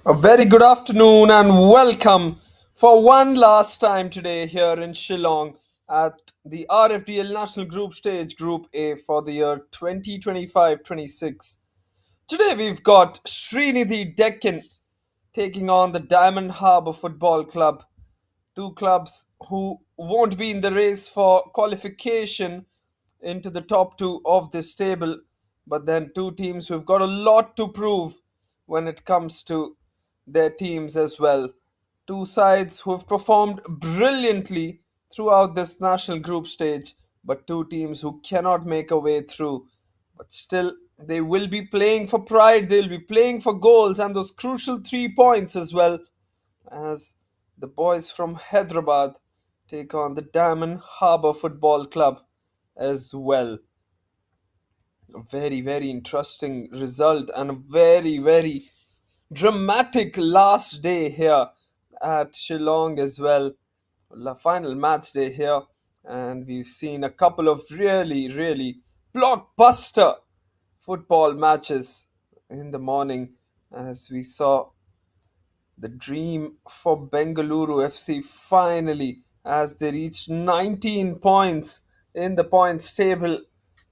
A very good afternoon and welcome for one last time today here in Shillong at the RFDL National Group Stage Group A for the year 2025-26. Today we've got Sreenidi Deccan taking on the Diamond Harbour Football Club, two clubs who won't be in the race for qualification into the top two of this table, but then two teams who've got a lot to prove when it comes to their teams as well. Two sides who have performed brilliantly throughout this national group stage, but two teams who cannot make a way through. But still, they will be playing for pride, they'll be playing for goals and those crucial 3 points as well, as the boys from Hyderabad take on the Diamond Harbour Football Club as well. A very, very interesting result and a very, very dramatic last day here at Shillong as well. The final match day here, and we've seen a couple of really, really blockbuster football matches in the morning as we saw the dream for Bengaluru FC finally as they reached 19 points in the points table.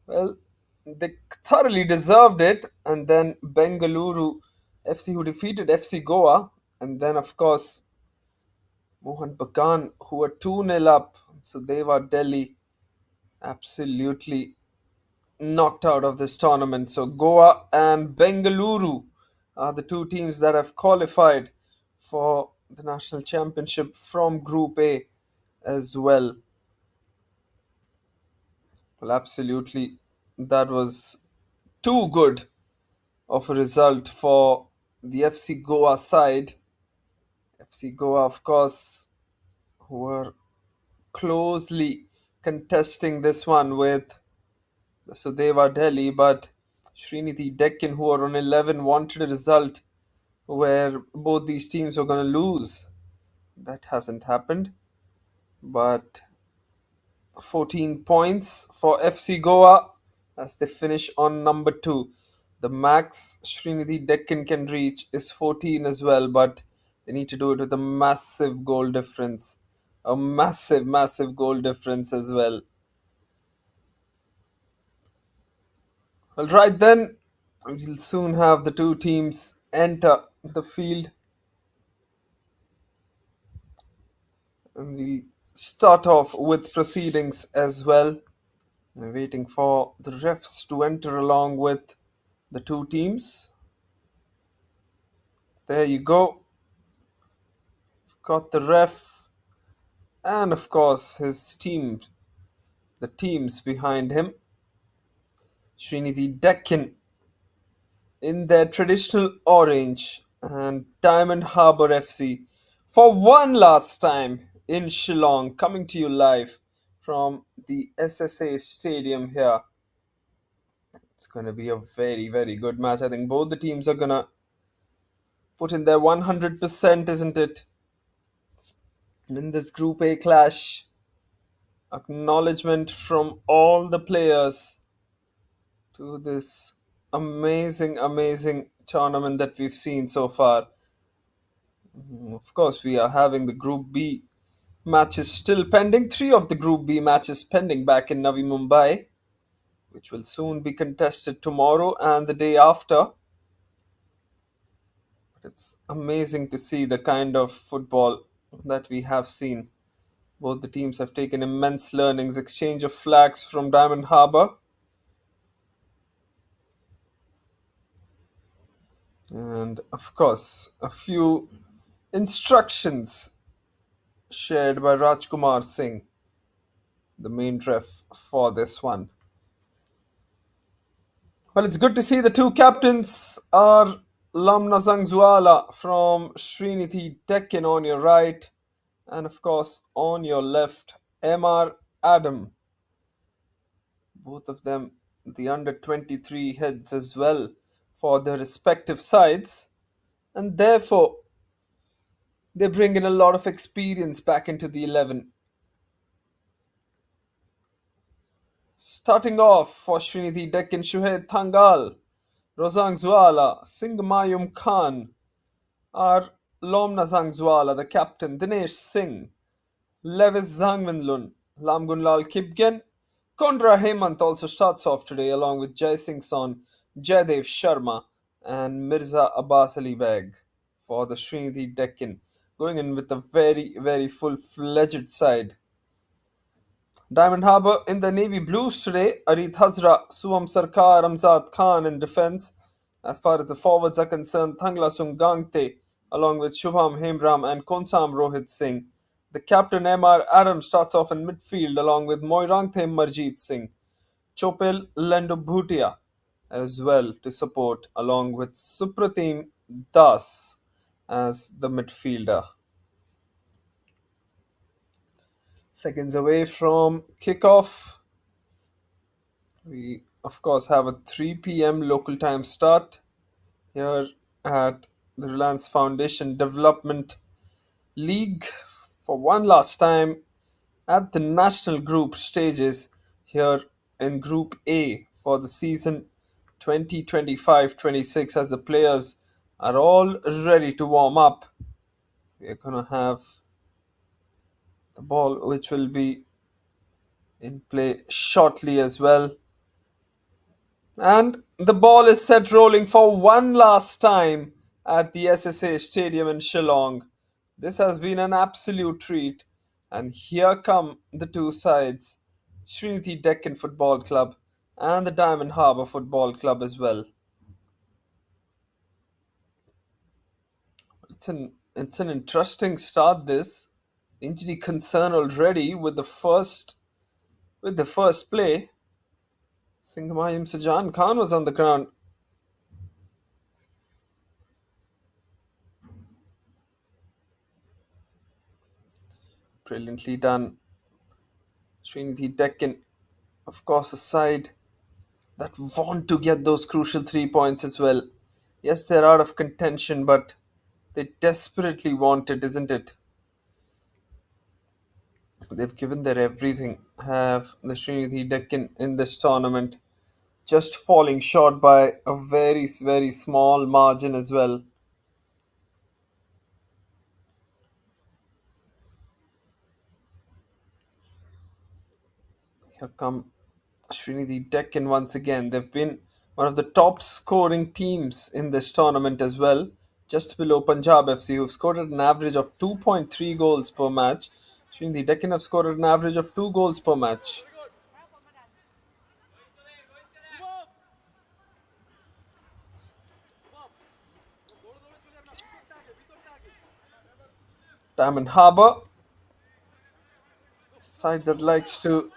Well, they thoroughly deserved it, and then Bengaluru FC, who defeated FC Goa, and then of course Mohan Bagan, who were 2-0 up. So they were Delhi absolutely knocked out of this tournament. So Goa and Bengaluru are the two teams that have qualified for the national championship from Group A as well. Well, absolutely, that was too good of a result for the FC Goa side. FC Goa, of course, who were closely contesting this one with Sudeva Delhi, but Sreenidi Deccan, who are on 11, wanted a result where both these teams were going to lose. That hasn't happened, but 14 points for FC Goa as they finish on number 2. The max Sreenidi Deccan can reach is 14 as well, but they need to do it with a massive goal difference. A massive, massive goal difference as well. Well, right then, we'll soon have the two teams enter the field, and we'll start off with proceedings as well. We're waiting for the refs to enter along with the two teams. There you go. Got the ref and of course his team, the teams behind him. Sreenidi Deccan in their traditional orange and Diamond Harbour FC for one last time in Shillong, coming to you live from the SSA Stadium here. It's going to be a very, very good match. I think both the teams are going to put in their 100%, isn't it? In this Group A clash, acknowledgement from all the players to this amazing, amazing tournament that we've seen so far. Of course, we are having the Group B matches still pending. 3 of the Group B matches pending back in Navi Mumbai, which will soon be contested tomorrow and the day after. But it's amazing to see the kind of football that we have seen. Both the teams have taken immense learnings. Exchange of flags from Diamond Harbour. And of course, a few instructions shared by Rajkumar Singh, the main ref for this one. Well, it's good to see the two captains are Lamna Zangzuala from Sreenidi Deccan on your right, and of course on your left, MR Adam. Both of them the under 23 heads as well for their respective sides, and therefore they bring in a lot of experience back into the 11. Starting off for Sreenidi Deccan, Shuhaid Thangal, Rozang Zuala, Singh Mayum Khan are Lomna Zangzwala, the captain, Dinesh Singh, Levis Zangmanlun, Lamgunlal Kipgen. Kondra Hemant also starts off today along with Jai Singh Son, Jaidev Sharma, and Mirza Abbas Ali Beg for the Sreenidi Deccan, going in with a very full fledged side. Diamond Harbour in the navy blues today. Arit Hazra, Suam Sarkar, Ramzad Khan in defence. As far as the forwards are concerned, Thangla Sungangte, along with Shubham Hemram and Konsam Rohit Singh. The captain MR Adam starts off in midfield along with Moirangthe Marjeet Singh. Chopel Lendo Bhutia as well to support, along with Supratim Das as the midfielder. Seconds away from kickoff. We, of course, have a 3 p.m. local time start here at the Reliance Foundation Development League for one last time at the national group stages here in Group A for the season 2025-26, as the players are all ready to warm up. We're going to have the ball, which will be in play shortly as well. And the ball is set rolling for one last time at the SSA Stadium in Shillong. This has been an absolute treat. And here come the two sides, Sreenidi Deccan Football Club and the Diamond Harbour Football Club as well. It's an interesting start, this. Injury concern already with the first play. Singhamayim Sajan Khan was on the ground. Brilliantly done. Sreenidi Deccan, of course, a side that want to get those crucial 3 points as well. Yes, they're out of contention, but they desperately want it, isn't it? They've given their everything, have the Sreenidi Deccan in this tournament, just falling short by a very small margin as well. Here come Sreenidi Deccan once again. They've been one of the top scoring teams in this tournament as well, just below Punjab FC, who've scored at an average of 2.3 goals per match. Sreenidi Deccan have scored at an average of 2 goals per match. Diamond Harbour, side that likes to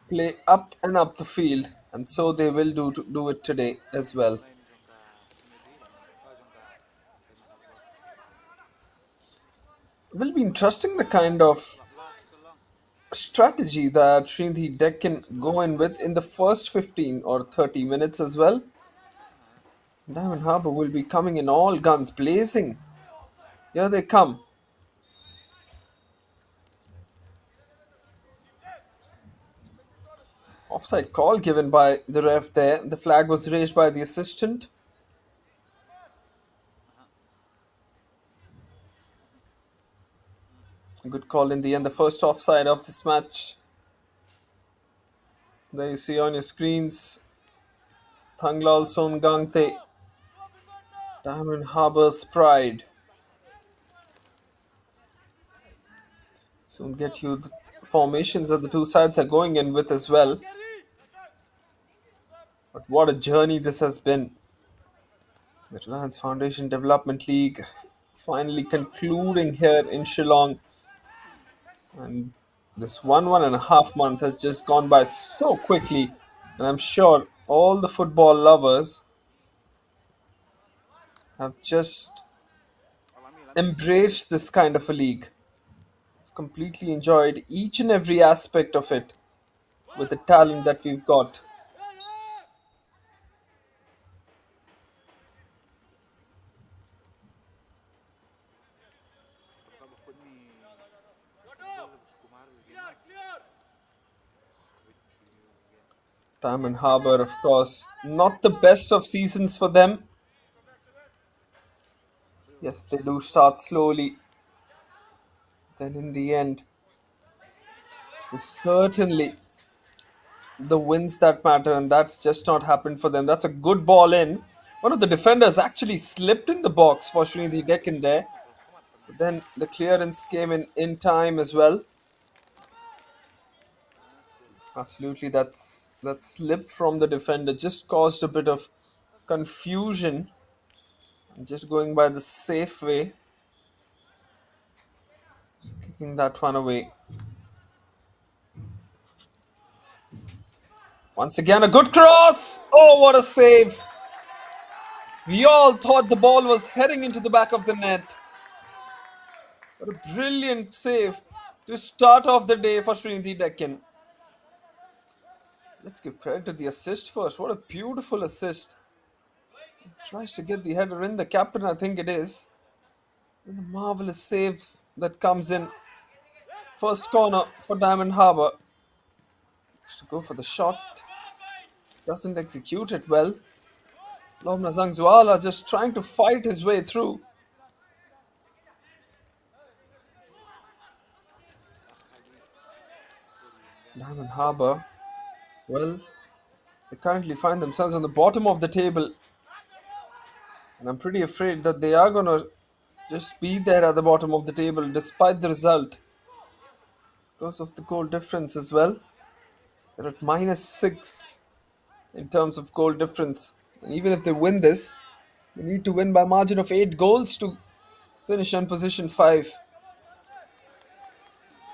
play up and up the field, and so they will do it today as well. Will be interesting the kind of strategy that Sreenidi Deccan go in with in the first 15 or 30 minutes as well. Diamond Harbour will be coming in all guns blazing. Here they come. Offside call given by the ref there. The flag was raised by the assistant. Good call in the end. The first offside of this match. There you see on your screens. Thanglal Songangte, Diamond Harbour's pride. Soon get you the formations that the two sides are going in with as well. But what a journey this has been. The Reliance Foundation Development League finally concluding here in Shillong. And this one and a half month has just gone by so quickly. And I'm sure all the football lovers have just embraced this kind of a league. I've completely enjoyed each and every aspect of it with the talent that we've got. Diamond Harbour, of course, not the best of seasons for them. Yes, they do start slowly. Then in the end, it's certainly the wins that matter, and that's just not happened for them. That's a good ball in. One of the defenders actually slipped in the box for Sreenidi Deccan there. But then the clearance came in time as well. Absolutely, that slip from the defender just caused a bit of confusion. And just going by the safe way, just kicking that one away. Once again, a good cross. Oh, what a save! We all thought the ball was heading into the back of the net. What a brilliant save to start off the day for Sreenidi Deccan. Let's give credit to the assist first. What a beautiful assist. Tries to get the header in. The captain, I think it is. And the marvelous save that comes in. First corner for Diamond Harbour. Just to go for the shot. Doesn't execute it well. Lomna Zangzuala just trying to fight his way through. Diamond Harbour, well, they currently find themselves on the bottom of the table. And I'm pretty afraid that they are going to just be there at the bottom of the table despite the result. Because of the goal difference as well. They're at -6 in terms of goal difference. And even if they win this, they need to win by a margin of 8 goals to finish on position 5.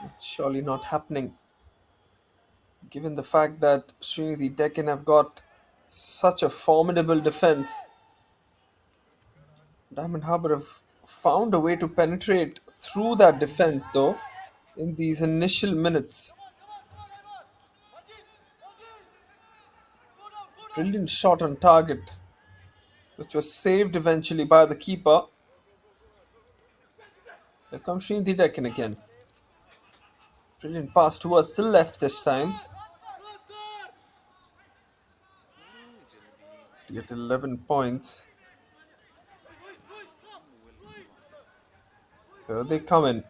It's surely not happening. Given the fact that Sreenidi Deccan have got such a formidable defense, Diamond Harbour have found a way to penetrate through that defense though in these initial minutes. Brilliant shot on target, which was saved eventually by the keeper. Here comes Sreenidi Deccan again. Brilliant pass towards the left this time. Get 11 points. Here they come in.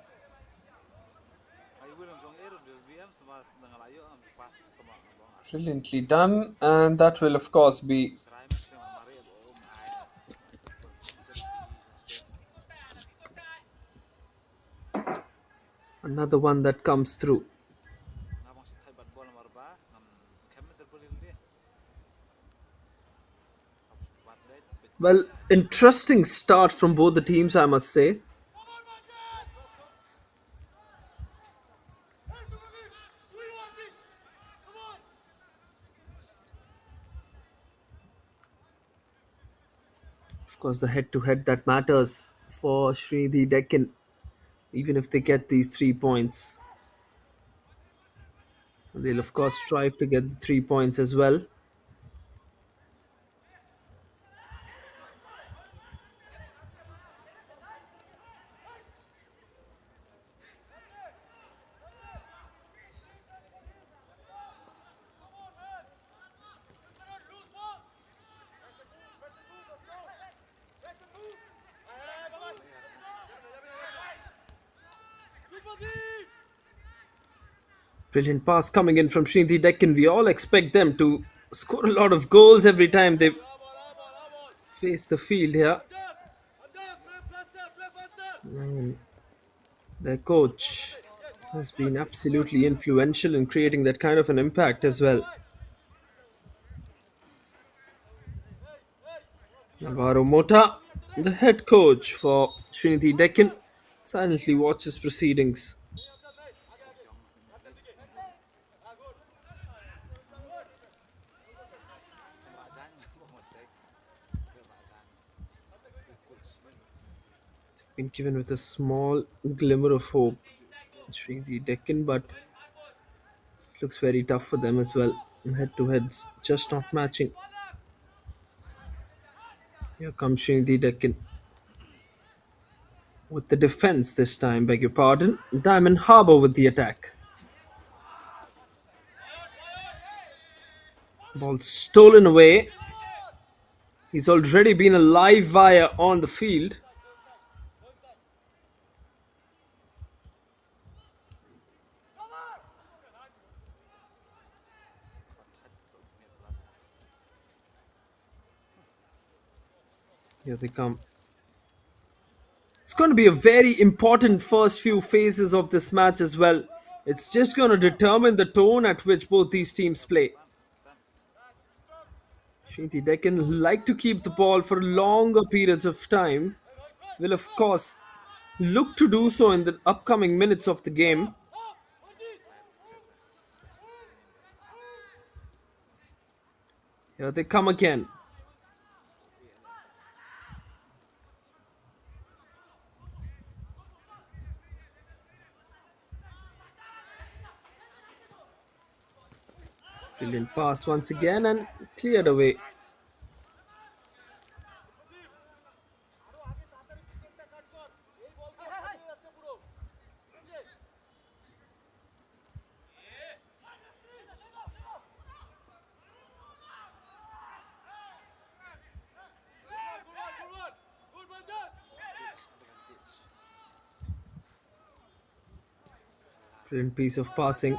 Brilliantly done, and that will of course be another one that comes through. Well, interesting start from both the teams, I must say. Of course, the head-to-head that matters for Sreenidi Deccan, even if they get these 3 points. They'll of course strive to get the 3 points as well. Brilliant pass coming in from Sreenidi Deccan. We all expect them to score a lot of goals every time they face the field here. And their coach has been absolutely influential in creating that kind of an impact as well. Alvaro Mota, the head coach for Sreenidi Deccan, silently watches proceedings. Been given with a small glimmer of hope, Sreenidi Deccan, but it looks very tough for them as well. Head to heads just not matching. Here comes Sreenidi Deccan with the defense this time, beg your pardon. Diamond Harbour with the attack. Ball stolen away. He's already been a live wire on the field. Here they come. It's going to be a very important first few phases of this match as well. It's just going to determine the tone at which both these teams play. Sreenidi Deccan, who like to keep the ball for longer periods of time, will of course look to do so in the upcoming minutes of the game. Here they come again. Brilliant pass once again and cleared away. Brilliant piece of passing.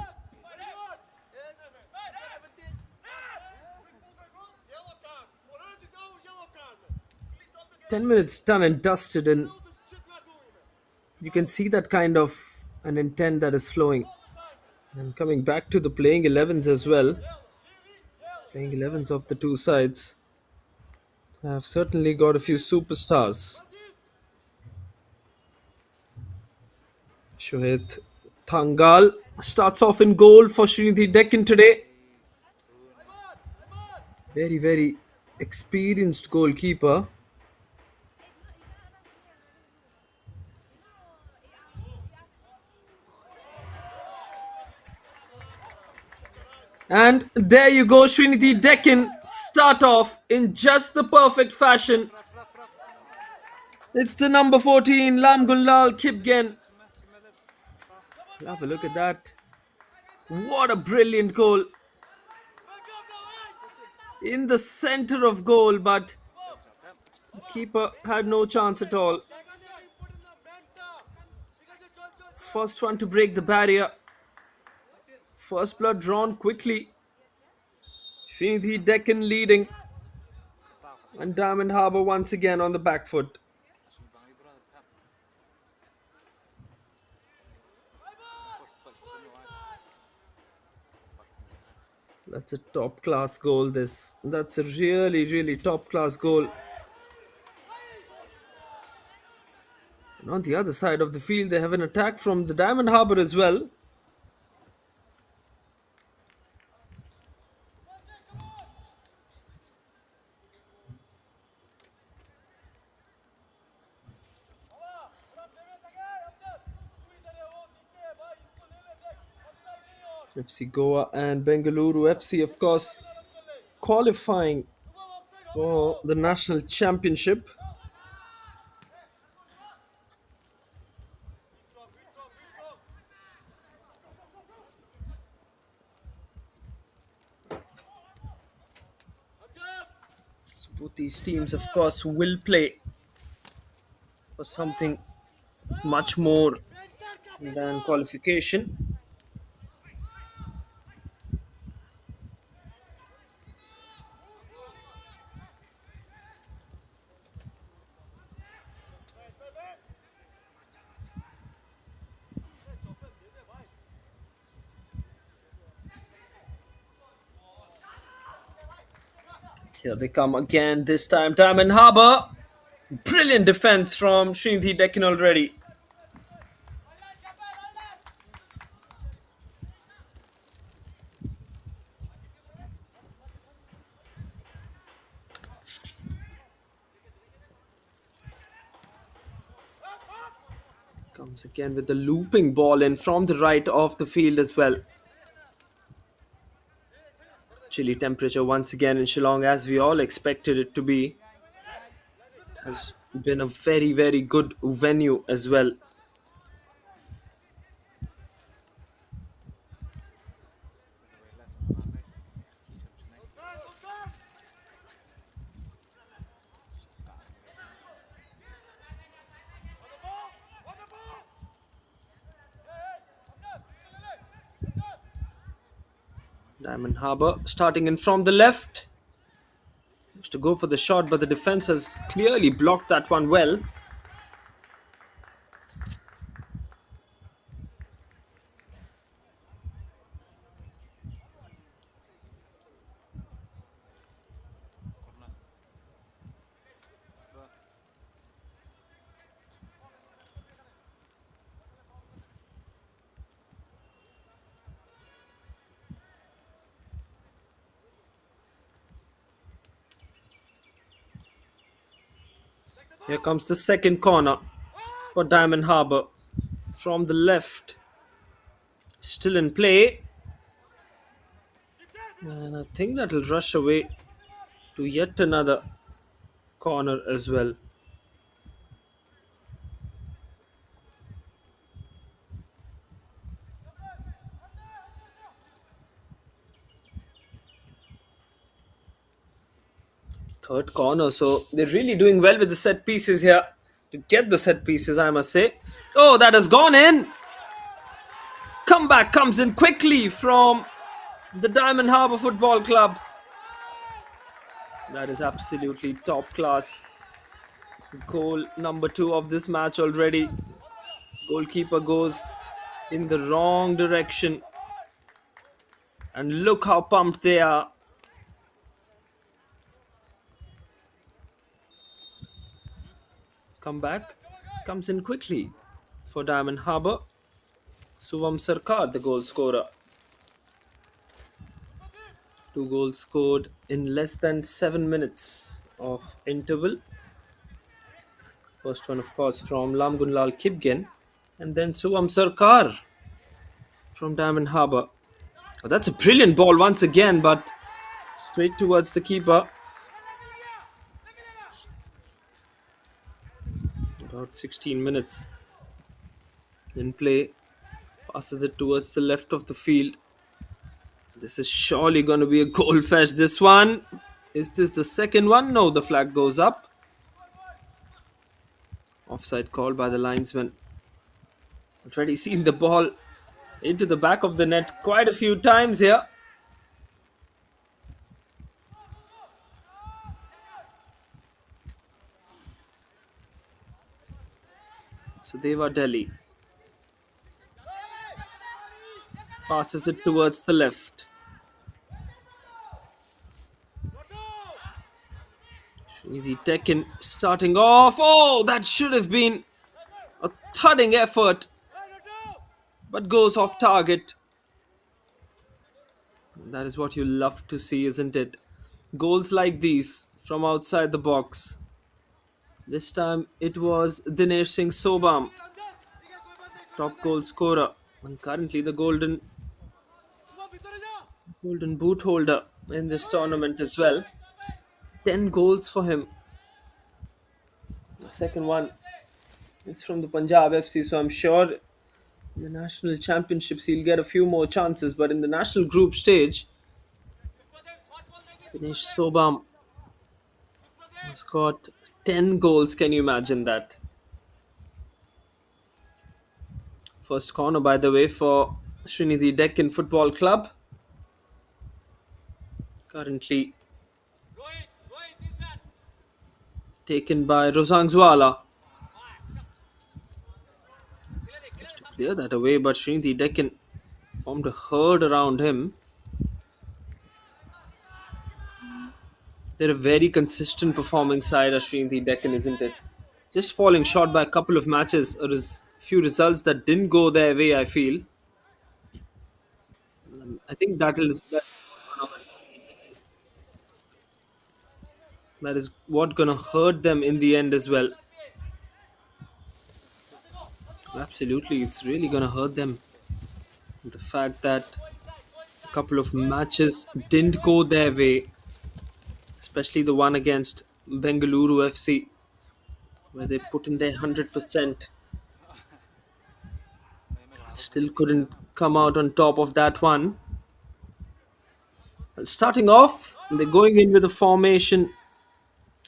10 minutes done and dusted, and you can see that kind of an intent that is flowing. And coming back to the playing 11s as well, playing 11s of the two sides have certainly got a few superstars. Shohit Thangal starts off in goal for Sreenidi Deccan today. Very, very experienced goalkeeper. And there you go, Sreenidi Deccan start off in just the perfect fashion. It's the number 14, Lamgunlal Kipgen. Have a look at that. What a brilliant goal. In the center of goal, but the keeper had no chance at all. First one to break the barrier. First blood drawn quickly. Sreenidi Deccan leading. And Diamond Harbour once again on the back foot. That's a top class goal. That's a really, really top class goal. And on the other side of the field, they have an attack from the Diamond Harbour as well. FC Goa and Bengaluru FC, of course, qualifying for the national championship. So both these teams, of course, will play for something much more than qualification. Here they come again, this time Diamond Harbour. Brilliant defense from Sreenidi Deccan already. Comes again with the looping ball in from the right of the field as well. Chilly temperature once again in Shillong, as we all expected it to be. It has been a very, very good venue as well. Diamond Harbour starting in from the left. To go for the shot, but the defense has clearly blocked that one well. Here comes the second corner for Diamond Harbour from the left. Still in play. And I think that'll rush away to yet another corner as well. Third corner, so they're really doing well with the set pieces here. To get the set pieces, I must say. Oh, that has gone in. Comeback comes in quickly from the Diamond Harbour Football Club. That is absolutely top class. Goal number 2 of this match already. Goalkeeper goes in the wrong direction. And look how pumped they are. Comeback comes in quickly for Diamond Harbour. Suvam Sarkar, the goal scorer. 2 goals scored in less than 7 minutes of interval. First one, of course, from Lamgunlal Kipgen. And then Suvam Sarkar from Diamond Harbour. Oh, that's a brilliant ball once again, but straight towards the keeper. About 16 minutes in play. Passes it towards the left of the field. This is surely going to be a goal fetch. This one. Is this the second one? No, the flag goes up. Offside call by the linesman. Already seen the ball into the back of the net quite a few times here. So Deva Delhi passes it towards the left. Sreenidi Deccan starting off. Oh, that should have been a thudding effort, but goes off target. That is what you love to see, isn't it? Goals like these from outside the box. This time it was Dinesh Singh Sobam, top goal scorer, and currently the golden boot holder in this tournament as well. 10 goals for him. The second one is from the Punjab FC, so I'm sure in the national championships he'll get a few more chances, but in the national group stage, Dinesh Sobam has got 10 goals. Can you imagine that? First corner, by the way, for Sreenidi Deccan Football Club. Currently taken by Rozangzwala. Just to clear that away, but Sreenidi Deccan formed a herd around him. They're a very consistent performing side, Sreenidi Deccan, isn't it? Just falling short by a couple of matches or few results that didn't go their way, I feel. I think that is what gonna hurt them in the end as well. Absolutely, it's really gonna hurt them. The fact that a couple of matches didn't go their way, especially the one against Bengaluru FC, where they put in their 100%. Still couldn't come out on top of that one. Well, starting off, they're going in with a formation.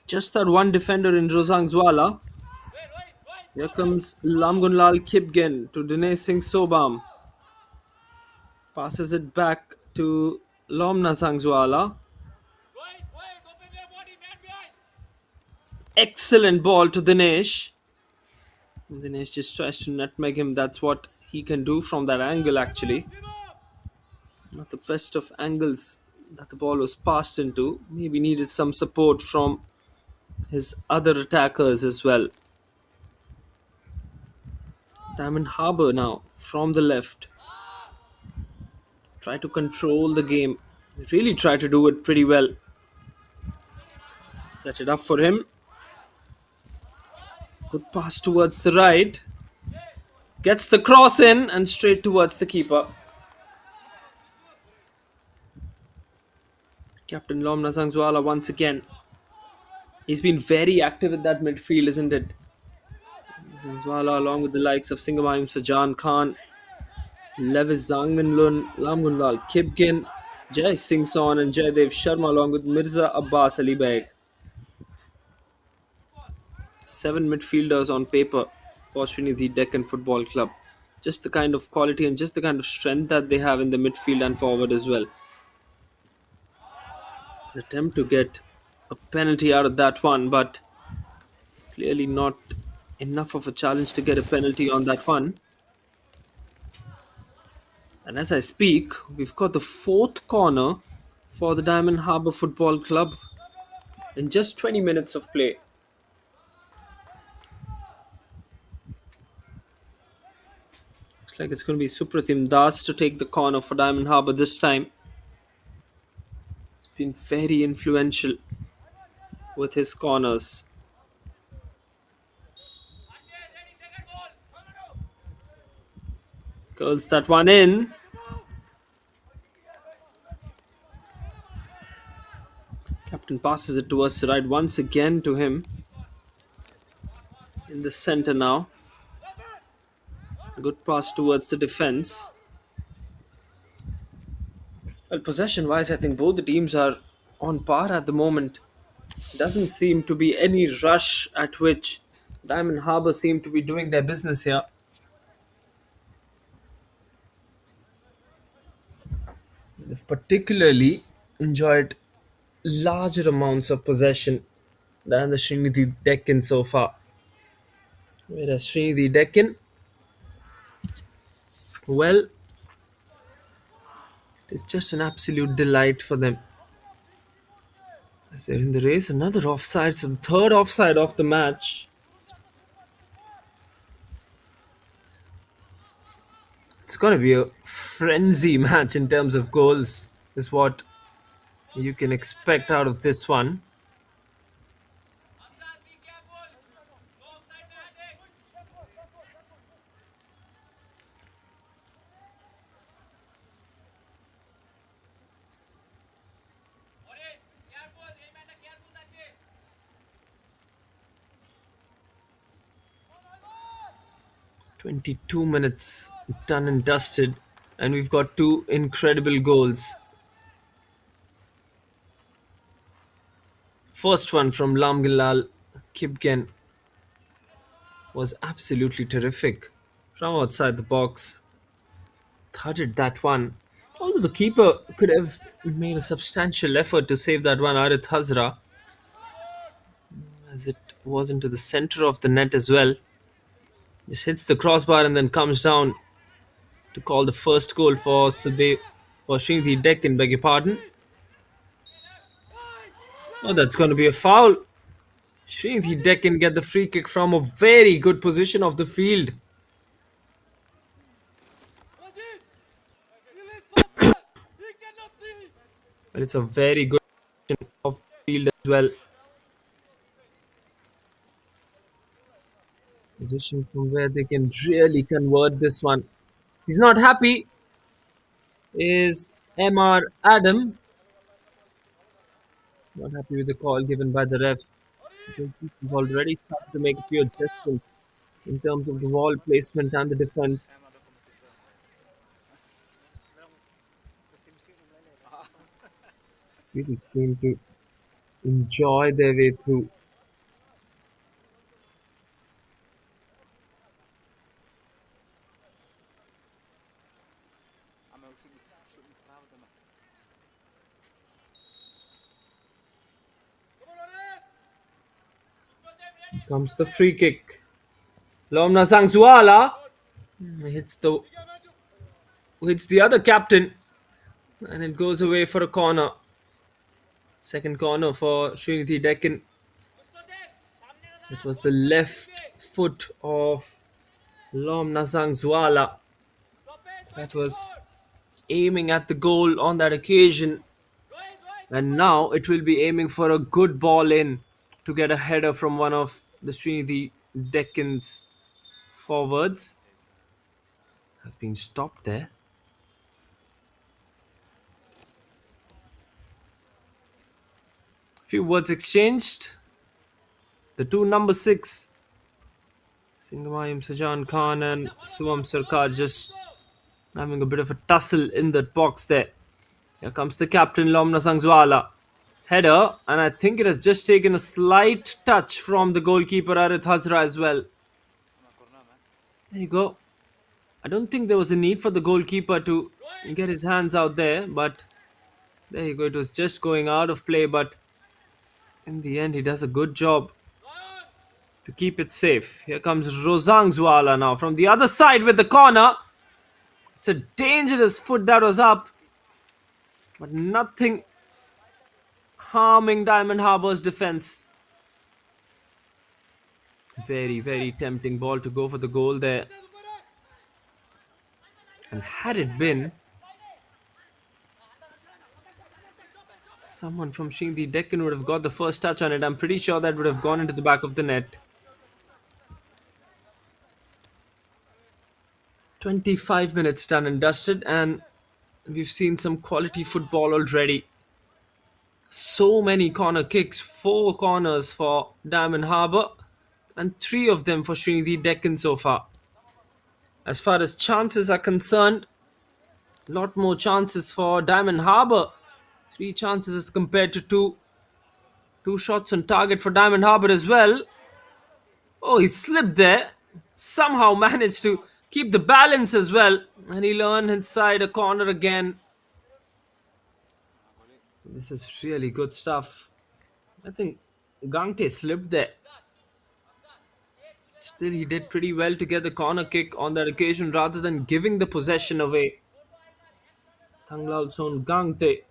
Just that one defender in Rozangzwala. Here comes Lamgunlal Kipgen to Dinesh Singh Sobam. Passes it back to Lomna Sangzwala. Excellent ball to Dinesh. Dinesh just tries to nutmeg him. That's what he can do from that angle, actually. Not the best of angles that the ball was passed into. Maybe needed some support from his other attackers as well. Diamond Harbour now from the left. Try to control the game. Really try to do it pretty well. Set it up for him. Good pass towards the right. Gets the cross in and straight towards the keeper. Captain Lomna Zangzwala once again. He's been very active in that midfield, isn't it? Zangzwala along with the likes of Singamayum Sajan Khan, Levis Zangminlun, Lamgunlal Kipgin, Jai Singh Son and Jaydev Sharma along with Mirza Abbas Ali Beg. 7 midfielders on paper for Sreenidi Deccan Football Club. Just the kind of quality and just the kind of strength that they have in the midfield and forward as well. The attempt to get a penalty out of that one, but clearly not enough of a challenge to get a penalty on that one. And as I speak, we've got the fourth corner for the Diamond Harbour Football Club in just 20 minutes of play. Looks like it's going to be Supratim Das to take the corner for Diamond Harbour this time. He's been very influential with his corners. Curls that one in. Captain passes it towards the right once again to him. In the centre now. Good pass towards the defence. Well, possession-wise, I think both the teams are on par at the moment. Doesn't seem to be any rush at which Diamond Harbour seem to be doing their business here. They've particularly enjoyed larger amounts of possession than the Sreenidi Deccan so far. Whereas Sreenidi Deccan, well, it's just an absolute delight for them. As they're in the race, another offside, so the third offside of the match. It's going to be a frenzy match in terms of goals, is what you can expect out of this one. 22 minutes done and dusted, and we've got two incredible goals. First one from Lamgilal Kipgen was absolutely terrific. From outside the box, thudded that one. Although the keeper could have made a substantial effort to save that one, Arith Hazra, as it was into the center of the net as well. Just hits the crossbar and then comes down to call the first goal for Sreenidi Deccan, beg your pardon. Oh, that's going to be a foul. Sreenidi Deccan get the free kick from a very good position of the field. Well, it's a very good position of the field as well. Position from where they can really convert this one. He's not happy. Is MR Adam. Not happy with the call given by the ref. He's already started to make a few adjustments in terms of the ball placement and the defense. Really seem to enjoy their way through. Comes the free kick. Lomna Sangsuala hits the other captain, and it goes away for a corner. Second corner for Sreenidi Deccan. It was the left foot of Lomna Sangsuala that was aiming at the goal on that occasion, and now it will be aiming for a good ball in to get a header from one of the Sreenidi Deccan's forwards. Has been stopped there. Few words exchanged. The two number six, Singamayam Sajan Khan and Suam Sarkar, just having a bit of a tussle in that box there. Here comes the captain Lomna Sangzwala. Header, and I think it has just taken a slight touch from the goalkeeper Arith Hazra as well. There you go. I don't think there was a need for the goalkeeper to get his hands out there, but there you go. It was just going out of play, but in the end, he does a good job to keep it safe. Here comes Rosang Zwala now from the other side with the corner. It's a dangerous foot that was up, but nothing harming Diamond Harbour's defense. Very, very tempting ball to go for the goal there. And had it been someone from Sreenidi Deccan would have got the first touch on it, I'm pretty sure that would have gone into the back of the net. 25 minutes done and dusted, and we've seen some quality football already. So many corner kicks, 4 corners for Diamond Harbour and 3 of them for Sreenidi Deccan so far. As far as chances are concerned, a lot more chances for Diamond Harbour. 3 chances as compared to 2. 2 shots on target for Diamond Harbour as well. Oh, he slipped there. Somehow managed to keep the balance as well. And he'll earn inside a corner again. This is really good stuff. I think Gangte slipped there. Still, he did pretty well to get the corner kick on that occasion rather than giving the possession away. Thanglao Son Gangte.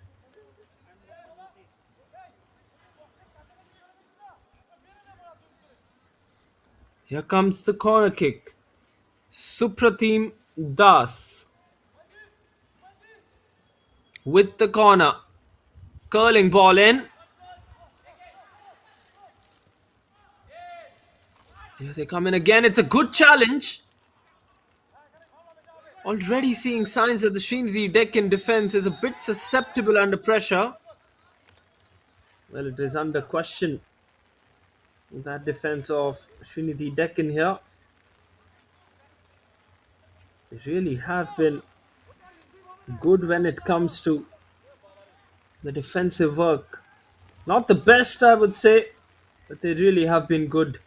Here comes the corner kick. Supratim Das with the corner. Curling ball in. Here they come in again. It's a good challenge. Already seeing signs that the Sreenidi Deccan defense is a bit susceptible under pressure. Well, it is under question. That defense of Sreenidi Deccan here. They really have been good when it comes to the defensive work. Not the best, I would say, but they really have been good.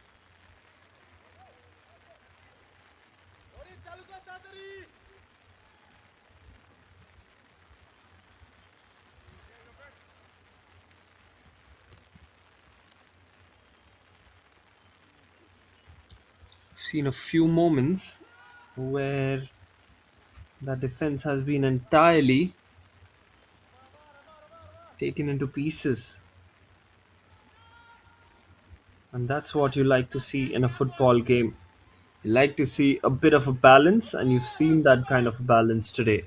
Seen a few moments where the defense has been entirely taken into pieces, and that's what you like to see in a football game. You like to see a bit of a balance, and you've seen that kind of balance today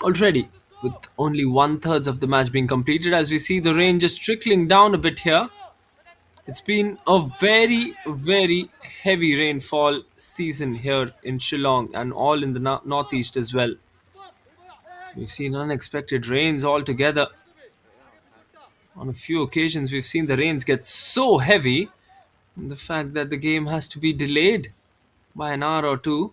already, with only 1/3 of the match being completed. As we see the rain just trickling down a bit here, it's been a very, very heavy rainfall season here in Shillong and all in the northeast as well. We've seen unexpected rains altogether. On a few occasions, we've seen the rains get so heavy, and the fact that the game has to be delayed by an hour or two.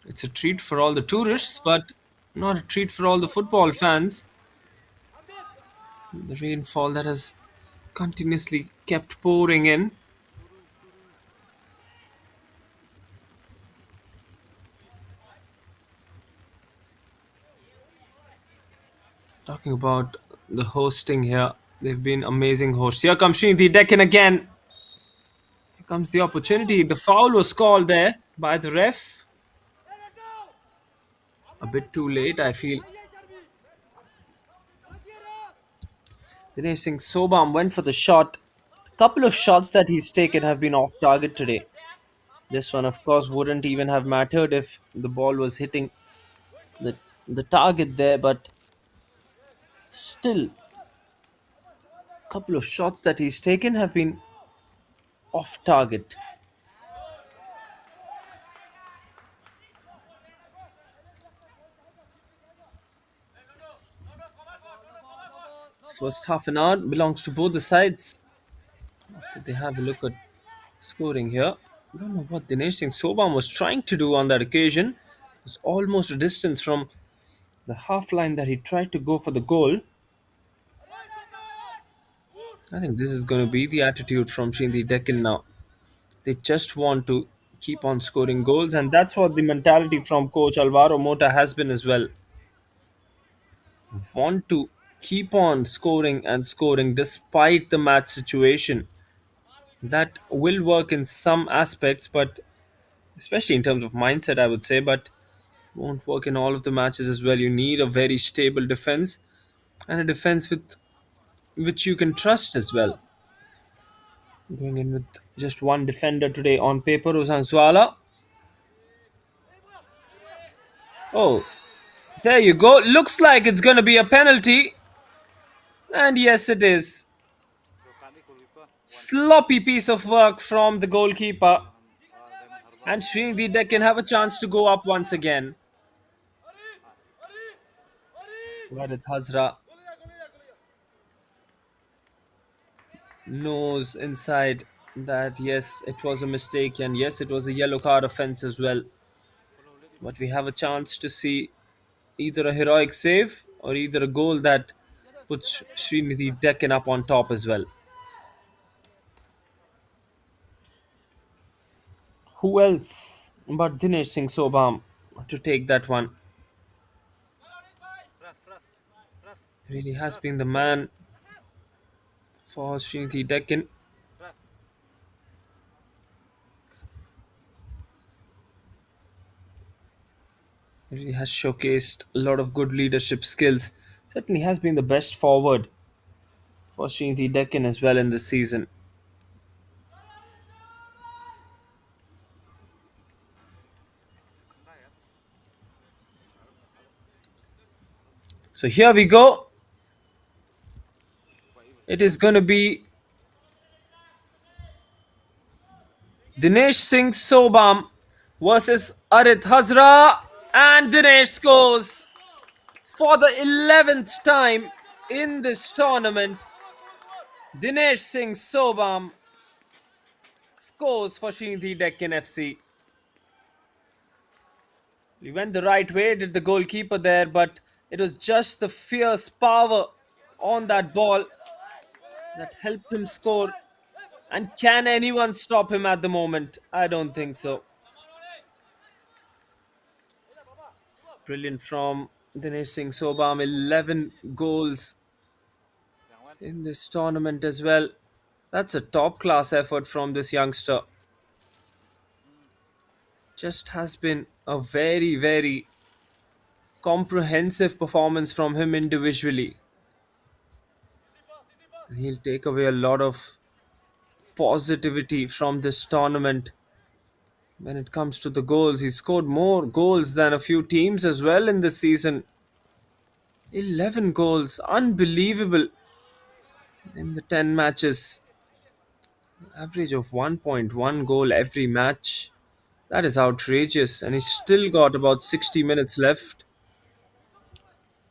It's a treat for all the tourists, but not a treat for all the football fans. The rainfall that has continuously kept pouring in. Talking about the hosting here, They've been amazing hosts. Here comes Sreenidi Deccan again. Here comes the opportunity. The foul was called there by the ref. A bit too late, I feel. Dinesh Singh Sobam went for the shot. Couple of shots that he's taken have been off target today. This one, of course, wouldn't even have mattered if the ball was hitting the target there, but still, couple of shots that he's taken have been off target. First half an hour belongs to both the sides. Did they have a look at scoring here? I don't know what Dinesh Singh Sobam was trying to do on that occasion. It was almost a distance from the half line that he tried to go for the goal. I think this is going to be the attitude from Sreenidi Deccan now. They just want to keep on scoring goals, and that's what the mentality from coach Alvaro Mota has been as well. Want to keep on scoring and scoring despite the match situation. That will work in some aspects, but especially in terms of mindset, I would say, but won't work in all of the matches as well. You need a very stable defense and a defense with which you can trust as well. Going in with just one defender today on paper, Uzanzwala. Oh, there you go. Looks like it's going to be a penalty. And yes, it is. Sloppy piece of work from the goalkeeper. And Sreenidi Deccan have a chance to go up once again. Varid Hazra knows inside that yes, it was a mistake, and yes, it was a yellow card offence as well. But we have a chance to see either a heroic save or either a goal that puts Sreenidi Deccan up on top as well. Who else but Dinesh Singh Sobam to take that one? Really has been the man for Sreenidi Deccan. Really has showcased a lot of good leadership skills. Certainly has been the best forward for Sreenidi Deccan as well in this season. So here we go. It is going to be Dinesh Singh Sobam versus Arit Hazra, and Dinesh scores for the 11th time in this tournament. Dinesh Singh Sobam scores for Sreenidi Deccan FC. He went the right way, did the goalkeeper there, but it was just the fierce power on that ball that helped him score. And can anyone stop him at the moment? I don't think so. Brilliant from Dinesh Singh Sobam, 11 goals in this tournament as well. That's a top class effort from this youngster. Just has been a very, very comprehensive performance from him individually. He'll take away a lot of positivity from this tournament. When it comes to the goals, he scored more goals than a few teams as well in this season. 11 goals, unbelievable in the 10 matches. Average of 1.1 goal every match. That is outrageous, and he's still got about 60 minutes left.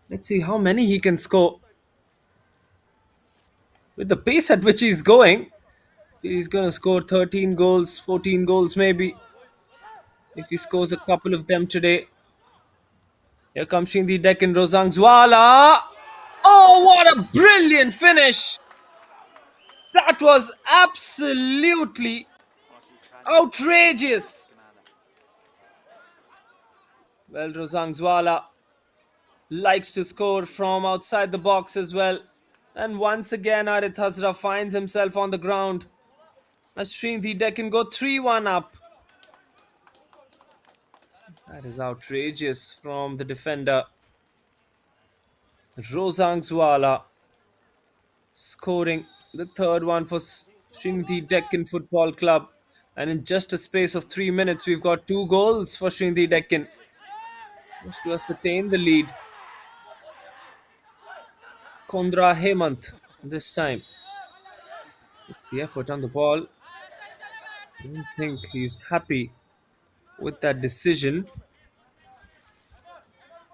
Let's see how many he can score. With the pace at which he's going, he's going to score 13 goals, 14 goals maybe. If he scores a couple of them today. Here comes Sreenidi Deccan Rozangzwala. Oh, what a brilliant finish! That was absolutely outrageous. Well, Rozangzwala likes to score from outside the box as well. And once again, Arith Hazra finds himself on the ground as Sreenidi Deccan go 3-1 up. That is outrageous from the defender. Rosang Zwala scoring the third one for Sreenidi Deccan Football Club. And in just a space of 3 minutes, we've got 2 goals for Sreenidi Deccan just to ascertain the lead. Kondra Hemant this time. It's the effort on the ball. I don't think he's happy with that decision.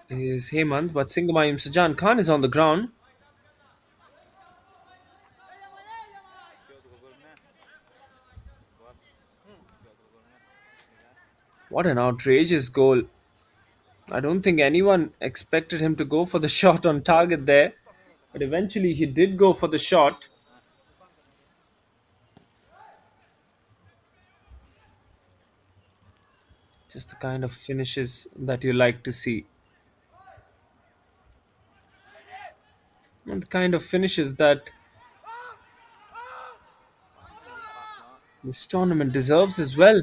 Is Hemant, but Singamayim Sajan Khan is on the ground. What an outrageous goal. I don't think anyone expected him to go for the shot on target there, but eventually he did go for the shot. Just the kind of finishes that you like to see. And the kind of finishes that this tournament deserves as well.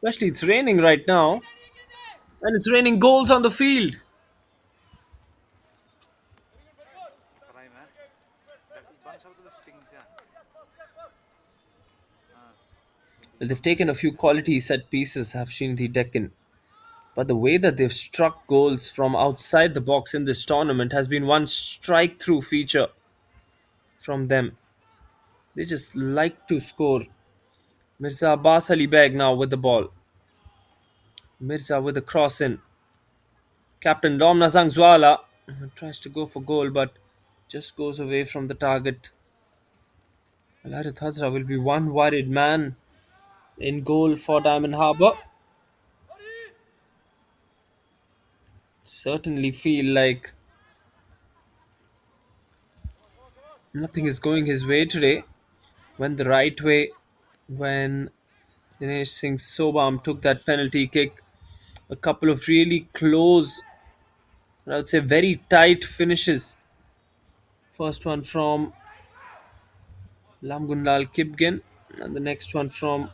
Especially it's raining right now, and it's raining goals on the field. Well, they've taken a few quality set pieces, have Sreenidi Deccan. But the way that they've struck goals from outside the box in this tournament has been one strike through feature from them. They just like to score. Mirza Abbas Ali Beg now with the ball. Mirza with the cross in. Captain Domna Zangzwala tries to go for goal but just goes away from the target. Larith Hazra will be one worried man in goal for Diamond Harbour. Certainly feel like nothing is going his way today. Went the right way when Dinesh Singh Sobam took that penalty kick. A couple of really close, I would say very tight finishes. First one from Lamgundal Kipgen, and the next one from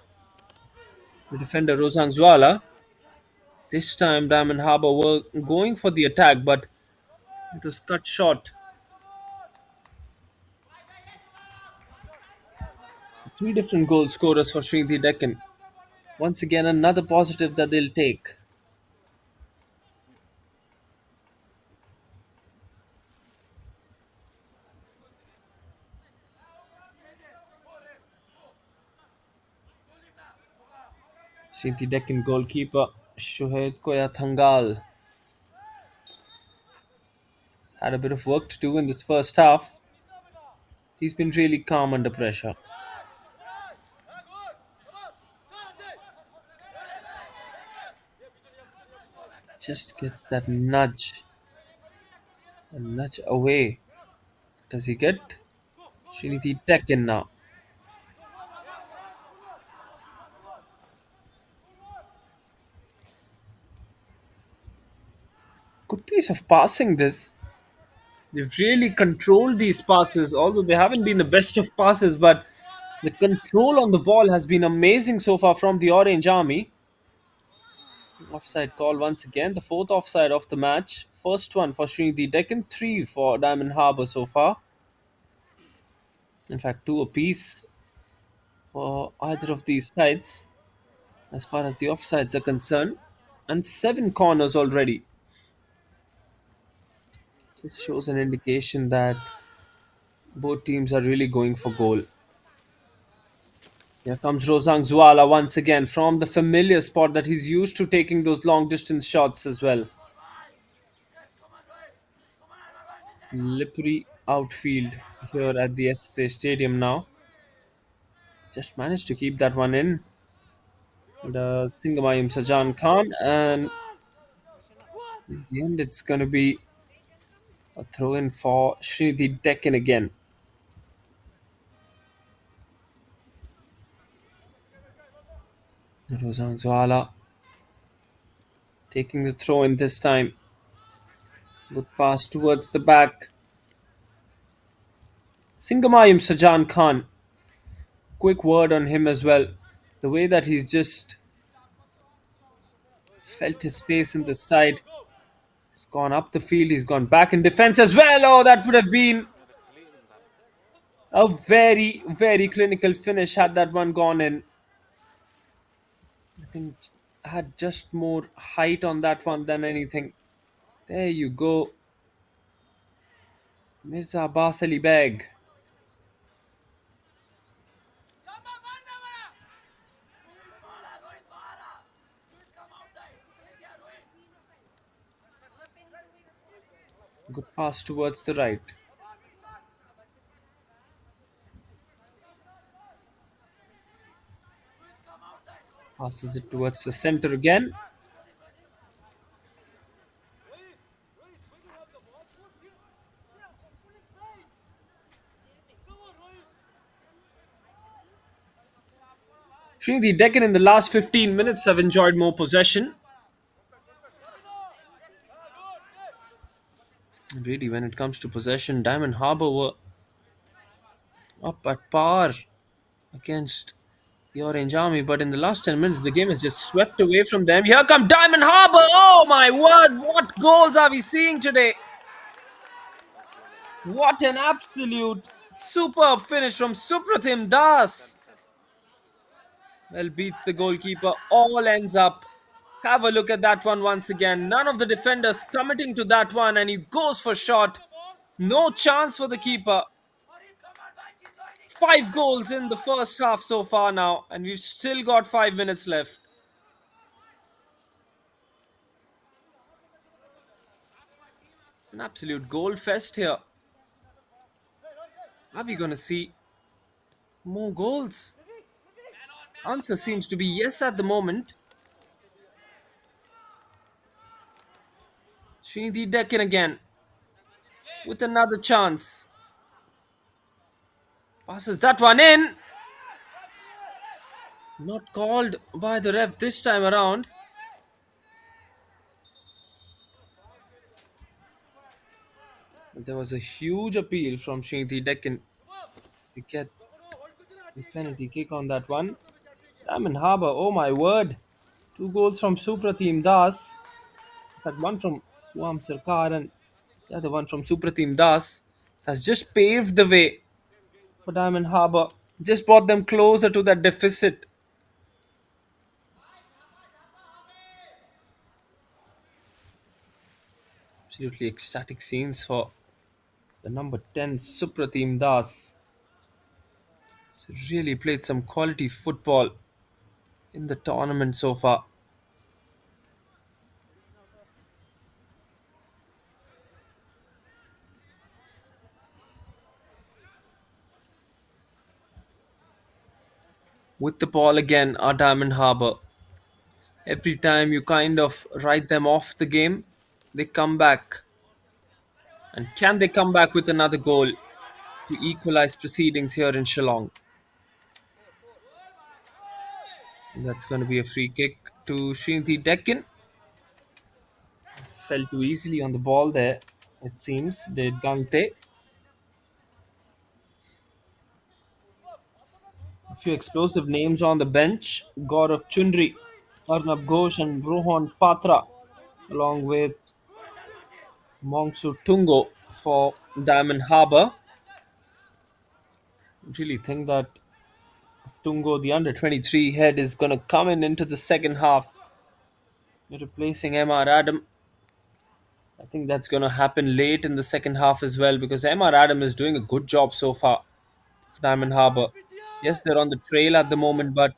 the defender Rosang Zwala. This time, Diamond Harbour were going for the attack, but it was cut short. Three different goal scorers for Sreenidi Deccan. Once again, another positive that they'll take. Sreenidi Deccan goalkeeper Shoaib Koya Thangal had a bit of work to do in this first half. He's been really calm under pressure. Just gets that nudge. A nudge away. Does he get? Sreenidi Deccan now. Good piece of passing this. They've really controlled these passes, although they haven't been the best of passes, but the control on the ball has been amazing so far from the Orange Army. Offside call once again, the fourth offside of the match. First one for Sreenidi Deccan, three for Diamond Harbour so far. In fact, two apiece for either of these sides as far as the offsides are concerned. And seven corners already. This shows an indication that both teams are really going for goal. Here comes Rosang Zwala once again from the familiar spot that he's used to taking those long distance shots as well. Slippery outfield here at the SSA Stadium now. Just managed to keep that one in. The Singamayim Sajan Khan, and in the end, it's going to be a throw in for Sreenidi Deccan again. Rosang Zwala taking the throw in this time. Good pass towards the back. Singamayam Sajan Khan, quick word on him as well. The way that he's just felt his space in the side. He's gone up the field, he's gone back in defense as well. Oh, that would have been a very, very clinical finish had that one gone in. I think had just more height on that one than anything. There you go. Mirza Abbas Ali Beg. Good pass towards the right. Passes it towards the center again. Sreenidi Deccan in the last 15 minutes have enjoyed more possession. Really, when it comes to possession, Diamond Harbour were up at par against the Orange Army, but in the last 10 minutes, the game has just swept away from them. Here come Diamond Harbour! Oh my word, what goals are we seeing today? What an absolute superb finish from Supratim Das! Well, beats the goalkeeper, all ends up. Have a look at that one once again. None of the defenders committing to that one, and he goes for shot. No chance for the keeper. 5 goals in the first half so far now, and we've still got 5 minutes left. It's an absolute goal fest here. Are we going to see more goals? Answer seems to be yes at the moment. Sreenidi Deccan again with another chance. Passes that one in. Not called by the ref this time around. There was a huge appeal from Sreenidi Deccan to get the penalty kick on that one. Diamond Harbour, oh my word. 2 goals from Supratim Das. In fact, one from Swam Sarkar and the other one from Supratim Das has just paved the way for Diamond Harbour. Just brought them closer to that deficit. Absolutely ecstatic scenes for the number 10 Supratim Das. He's really played some quality football in the tournament so far. With the ball again are Diamond Harbour. Every time you kind of write them off the game, they come back. And can they come back with another goal to equalize proceedings here in Shillong? And that's going to be a free kick to Sreenidi Deccan. Fell too easily on the ball there, it seems, did Gangte. A few explosive names on the bench. Gaurav Chundri, Arnab Ghosh and Rohan Patra, along with Mongsu Tungo for Diamond Harbour. Really think that Tungo, the under 23 head, is going to come in into the second half, replacing MR Adam. I think that's going to happen late in the second half as well because MR Adam is doing a good job so far for Diamond Harbour. Yes, they're on the trail at the moment, but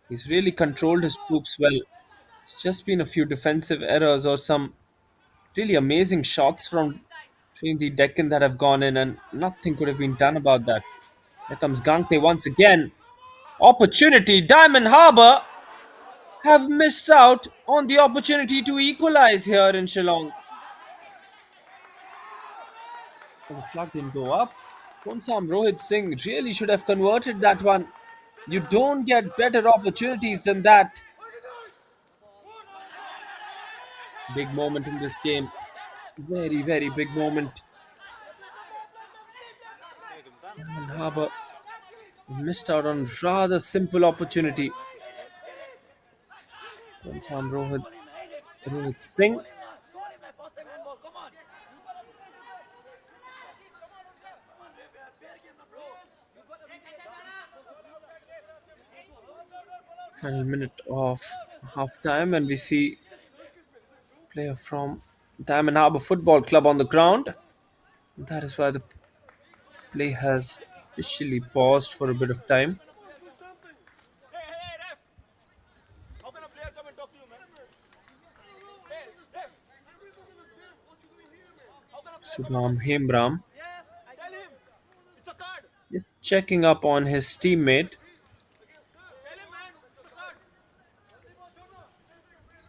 he's really controlled his troops well. It's just been a few defensive errors or some really amazing shots from the Deccan that have gone in, and nothing could have been done about that. Here comes Gangte once again. Opportunity. Diamond Harbour have missed out on the opportunity to equalize here in Shillong. The flag didn't go up. Ponsam Rohit Singh really should have converted that one. You don't get better opportunities than that. Big moment in this game. Very, very big moment. And Harbour missed out on rather simple opportunity. Once Rohit Singh. Final minute of half time, and we see player from Diamond Harbour Football Club on the ground. That is why the play has officially paused for a bit of time. Subham Hemram just checking up on his teammate.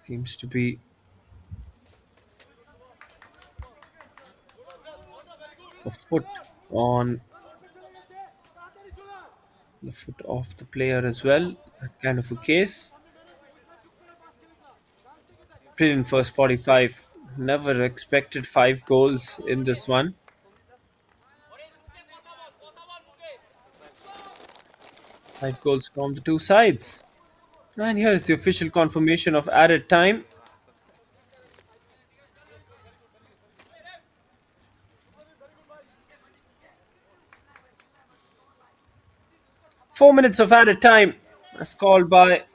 Seems to be a foot on the foot of the player as well. That kind of a case. Brilliant first 45. Never expected 5 goals in this one. 5 goals from the two sides. And here is the official confirmation of added time. 4 minutes of added time as called by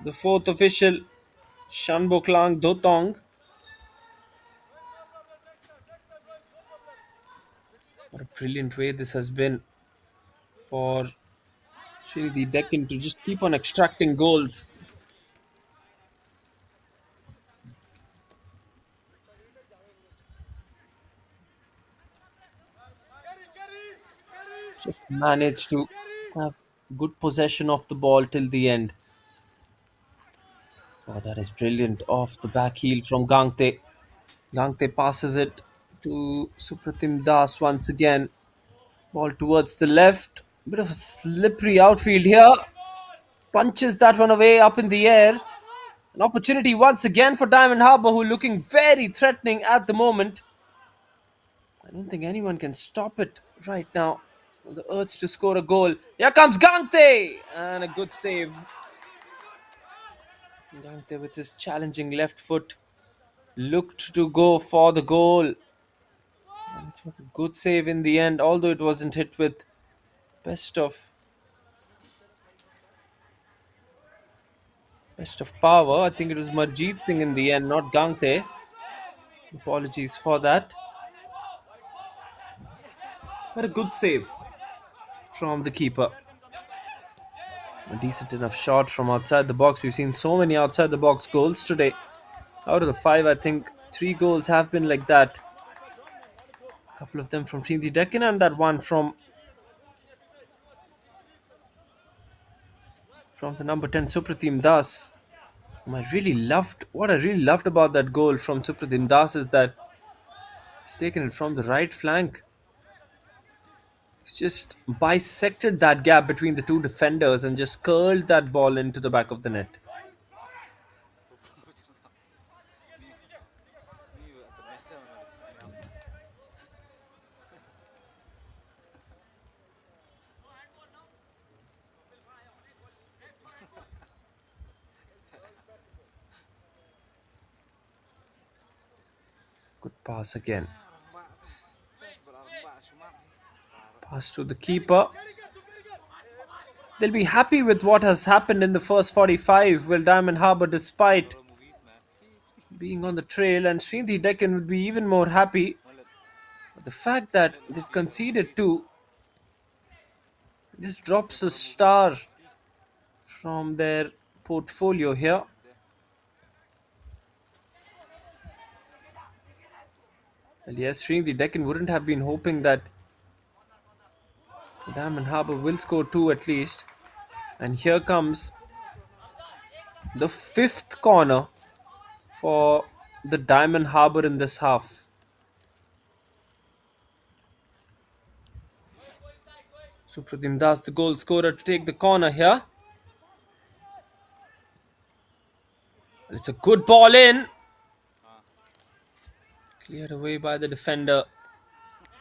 the fourth official, Shanboklang Dotong. What a brilliant way this has been for Sreenidi Deccan to just keep on extracting goals. Just managed to have good possession of the ball till the end. Oh, that is brilliant. Off the back heel from Gangte. Gangte passes it to Supratim Das once again. Ball towards the left. Bit of a slippery outfield here. Punches that one away up in the air. An opportunity once again for Diamond Harbour, who are looking very threatening at the moment. I don't think anyone can stop it right now. The urge to score a goal. Here comes Gangte! And a good save. Gangte with his challenging left foot looked to go for the goal. And it was a good save in the end, although it wasn't hit with best of power. I think it was Marjeet Singh in the end, not Gangte. Apologies for that. But a good save from the keeper. A decent enough shot from outside the box. We've seen so many outside the box goals today. Out of the 5, I think 3 goals have been like that. A couple of them from Sreenidi Deccan and that one from the number 10 Supratim Das. What I really loved about that goal from Supratim Das is that he's taken it from the right flank. He's just bisected that gap between the two defenders and just curled that ball into the back of the net. Good pass again. Pass to the keeper. They'll be happy with what has happened in the first 45. Will Diamond Harbour, despite being on the trail, and Sreenidi Deccan would be even more happy. But the fact that they've conceded 2 just drops a star from their portfolio here. Well, yes, Sreenidi Deccan wouldn't have been hoping that Diamond Harbour will score 2 at least. And here comes the 5th corner for the Diamond Harbour in this half. Supratim Das, the goal scorer, to take the corner here. It's a good ball in. Cleared away by the defender.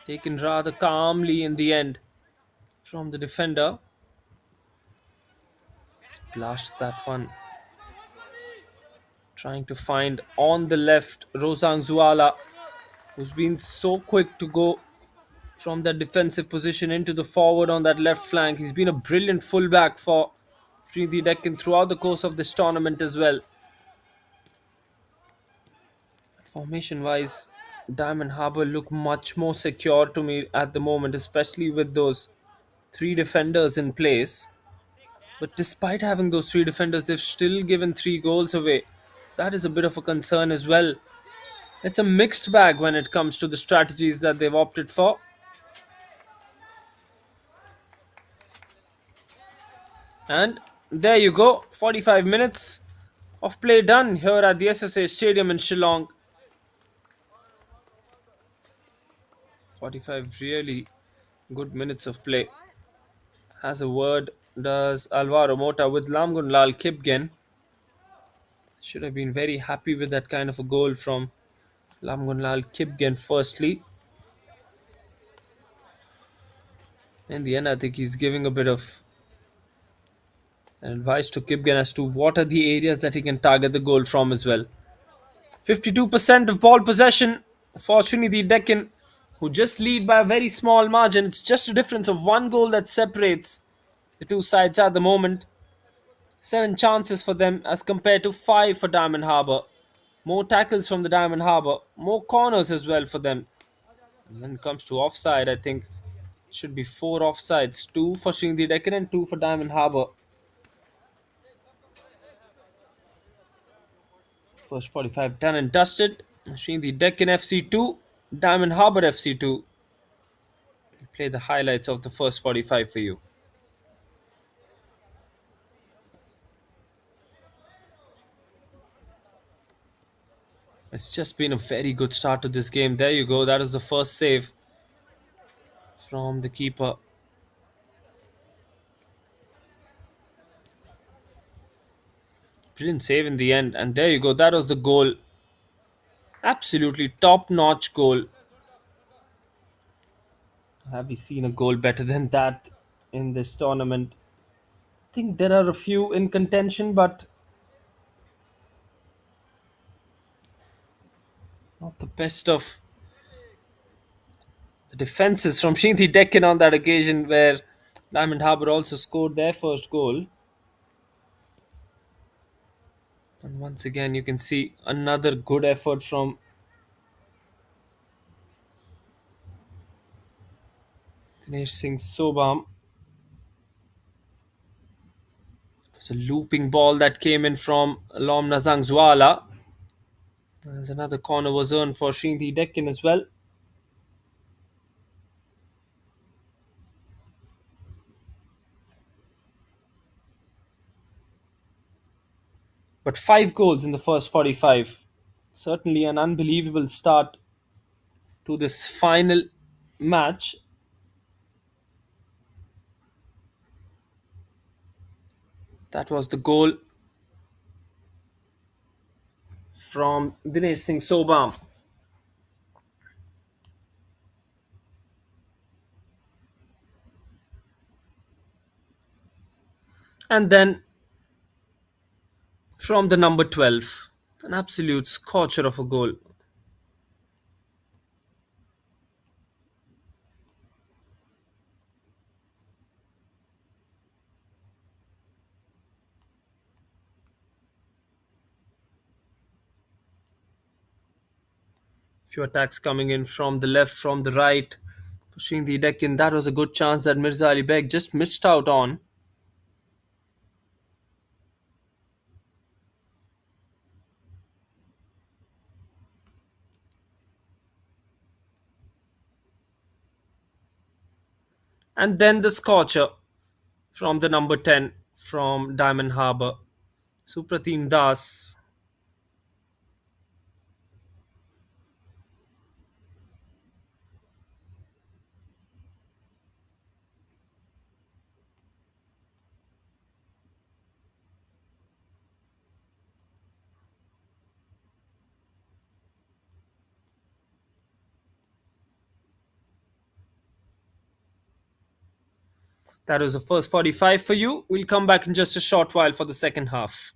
taken rather calmly in the end from the defender. Splashed that one. Trying to find on the left Rosang Zuala, who's been so quick to go from that defensive position into the forward on that left flank. He's been a brilliant fullback for Sreenidi Deccan throughout the course of this tournament as well. Formation wise, Diamond Harbour look much more secure to me at the moment, especially with those three defenders in place. But despite having those three defenders, they've still given three goals away. That is a bit of a concern as well. It's a mixed bag when it comes to the strategies that they've opted for. And there you go, 45 minutes of play done here at the SSA Stadium in Shillong. 45 really good minutes of play. Has a word does Alvaro Mota with Lamgunlal Kipgen. Should have been very happy with that kind of a goal from Lamgunlal Kipgen firstly. In the end, I think he's giving a bit of advice to Kipgen as to what are the areas that he can target the goal from as well. 52% of ball possession for Sreenidi Deccan, who just lead by a very small margin. It's just a difference of one goal that separates the two sides at the moment. 7 chances for them as compared to 5 for Diamond Harbour. More tackles from the Diamond Harbour, more corners as well for them. And when it comes to offside, I think it should be 4 offsides, 2 for Sreenidi Deccan and 2 for Diamond Harbour. First 45 done and dusted. Sreenidi Deccan FC 2, Diamond Harbour FC 2. I'll play the highlights of the first 45 for you. It's just been a very good start to this game. There you go. That was the first save from the keeper. Brilliant save in the end. And there you go. That was the goal. Absolutely top-notch goal. Have we seen a goal better than that in this tournament? I think there are a few in contention, but not the best of the defenses from Sreenidi Deccan on that occasion where Diamond Harbour also scored their first goal. And once again, you can see another good effort from Dinesh Singh Sobam. It's a looping ball that came in from Lom Nazang Zwala. There's another corner was earned for Sreenidi Deccan as well. But 5 goals in the first 45. Certainly an unbelievable start to this final match. That was the goal from Dinesh Singh Sobam. And then from the number 12, an absolute scorcher of a goal. Few attacks coming in from the left, from the right. Pushing the deck in. That was a good chance that Mirza Ali Beg just missed out on. And then the scorcher from the number 10 from Diamond Harbour. Supratim Das. That was the first 45 for you. We'll come back in just a short while for the second half.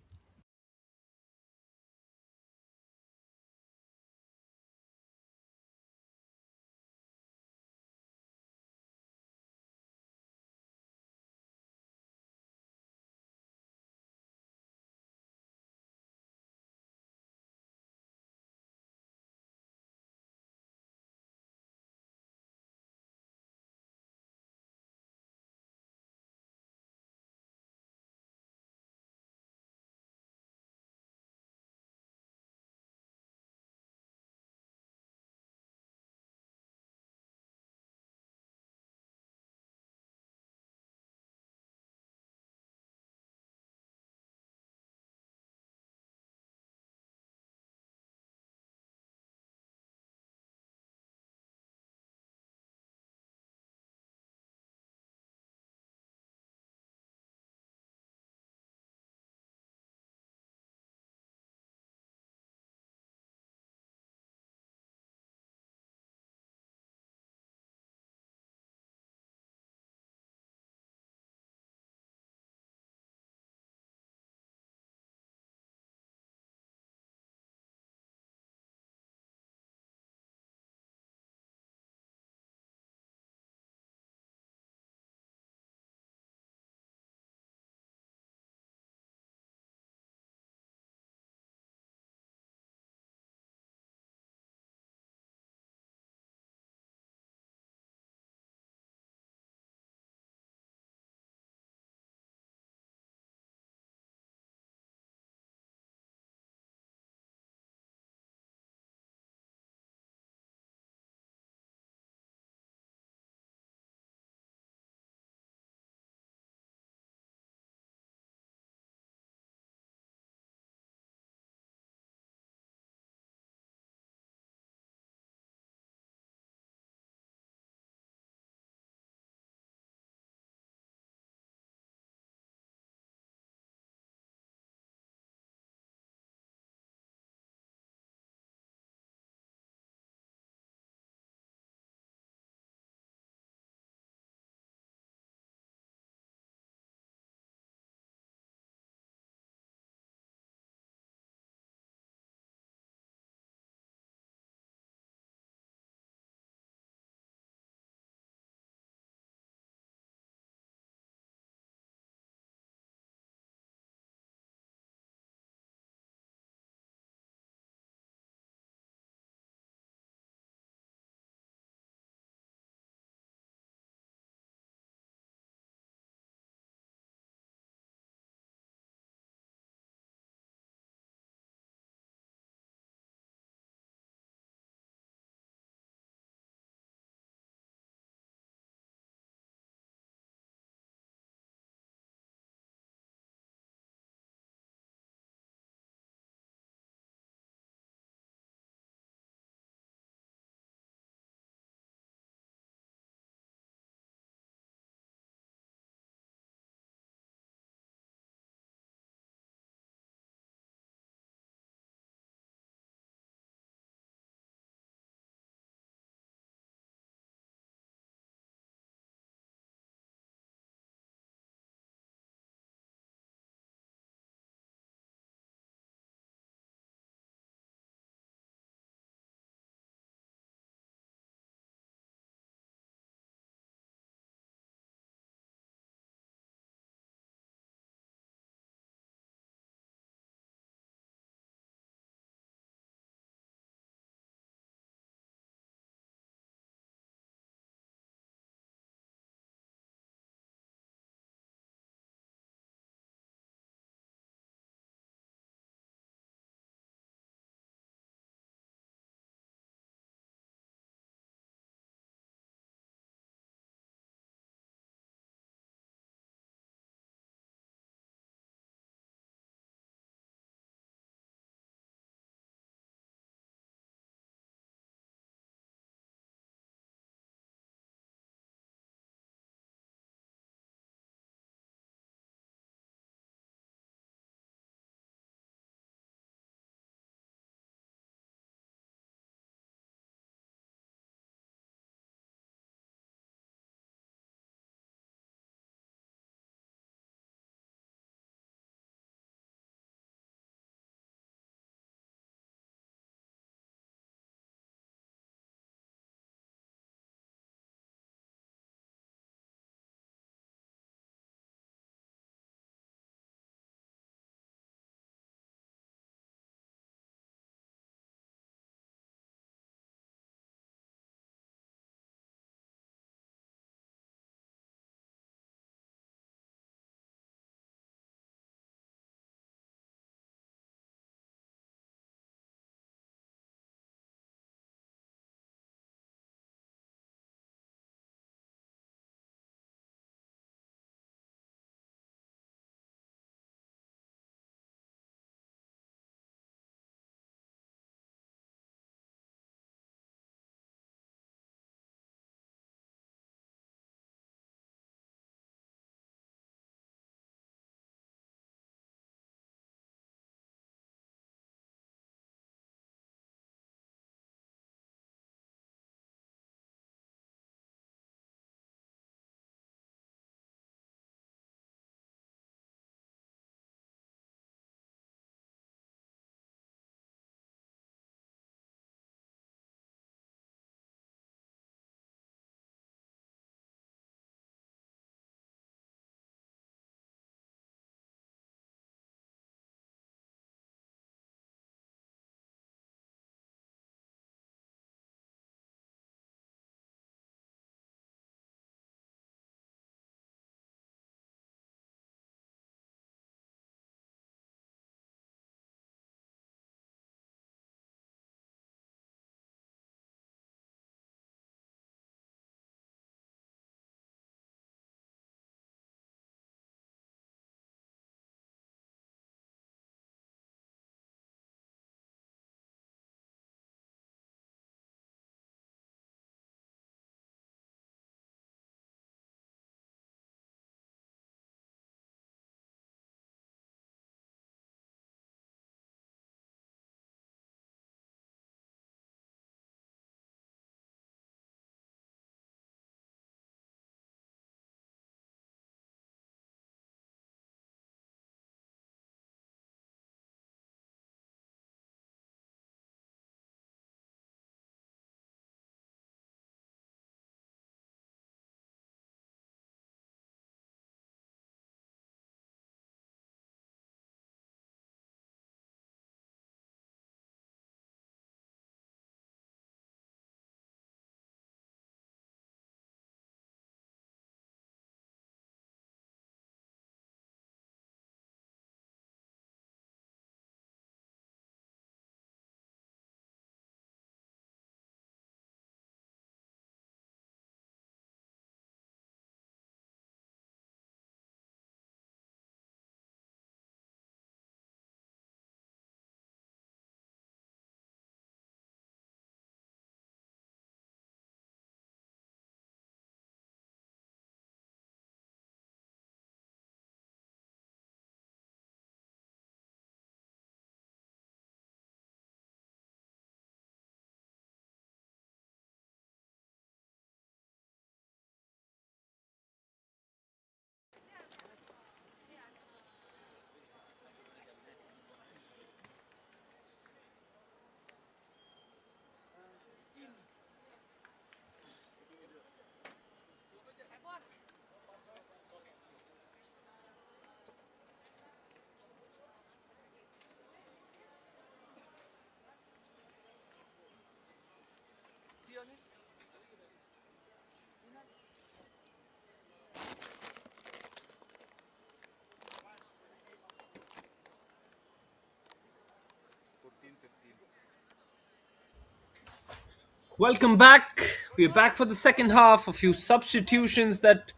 Welcome back. We're back for the second half. A few substitutions that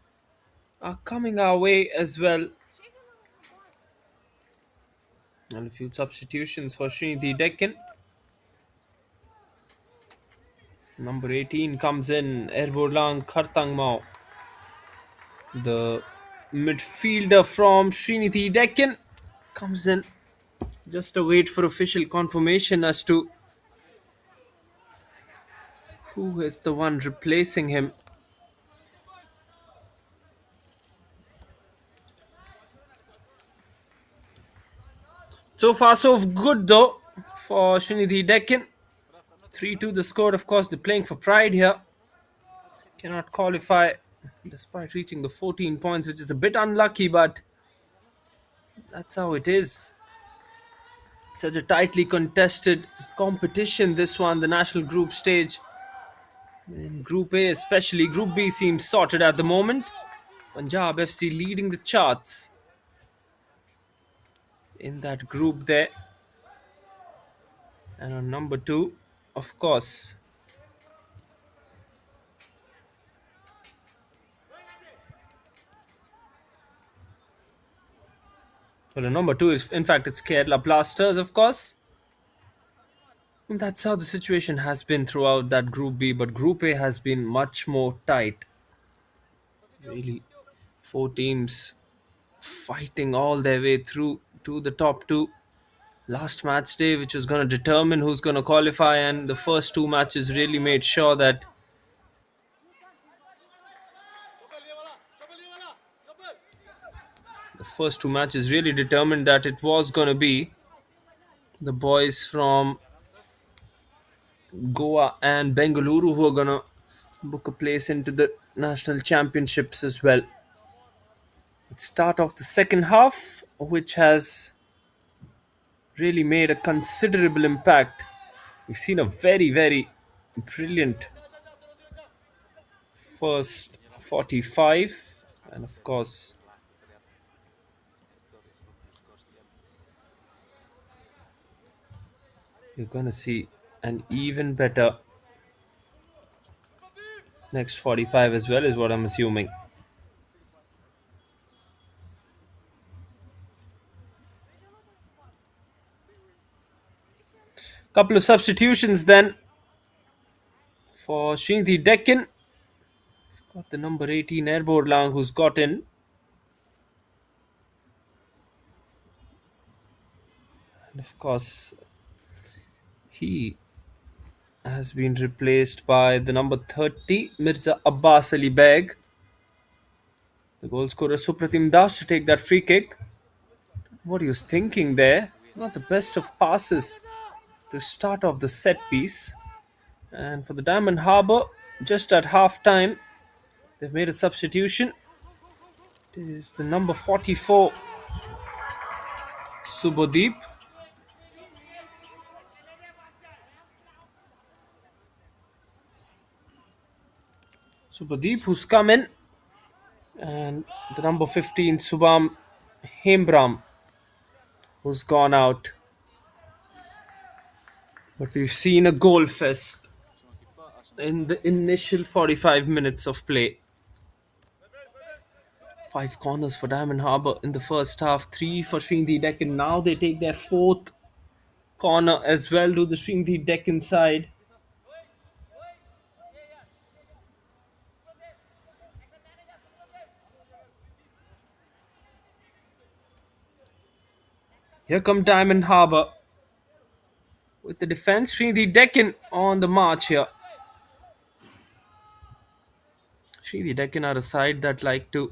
are coming our way as well. And a few substitutions for Sreenidi Deccan. Number 18 comes in, Erbolang Khartangmao. The midfielder from Sreenidi Deccan comes in. Just a wait for official confirmation as to who is the one replacing him. So far, so good though for Sreenidi Deccan. 3-2 the score. Of course, they're playing for pride here. Cannot qualify despite reaching the 14 points, which is a bit unlucky, but that's how it is. Such a tightly contested competition, this one, the national group stage. In Group A, especially. Group B seems sorted at the moment. Punjab FC leading the charts in that group there. And on number 2, of course, well, the number 2 is, in fact, it's Kerala Blasters, of course. And that's how the situation has been throughout that Group B, but Group A has been much more tight. Really, 4 teams fighting all their way through to the top 2. Last match day, which was going to determine who's going to qualify, and the first 2 matches really made sure that it was going to be the boys from Goa and Bengaluru who are going to book a place into the national championships as well. Let's start off the second half, which has really made a considerable impact. We've seen a very, very brilliant first 45, and of course, you're going to see an even better next 45 as well, is what I'm assuming. Couple of substitutions then for Sreenidi Deccan. Got the number 18 Erbolang who's got in. And of course, he has been replaced by the number 30 Mirza Abbas Ali Beg. The goal scorer Supratim Das to take that free kick. What he was thinking there. Not the best of passes to start off the set piece. And for the Diamond Harbour, just at half time, they've made a substitution. It is the number 44 Subodip. Subodip who's come in. And the number 15 Subham Hembram who's gone out. But we've seen a goal fest in the initial 45 minutes of play. 5 corners for Diamond Harbour in the first half, 3 for Sreenidi Deccan. Now they take their 4th corner as well to the Sreenidi Deccan side. Here come Diamond Harbour with the defense. Sreenidi Deccan on the march here. Sreenidi Deccan are a side that like to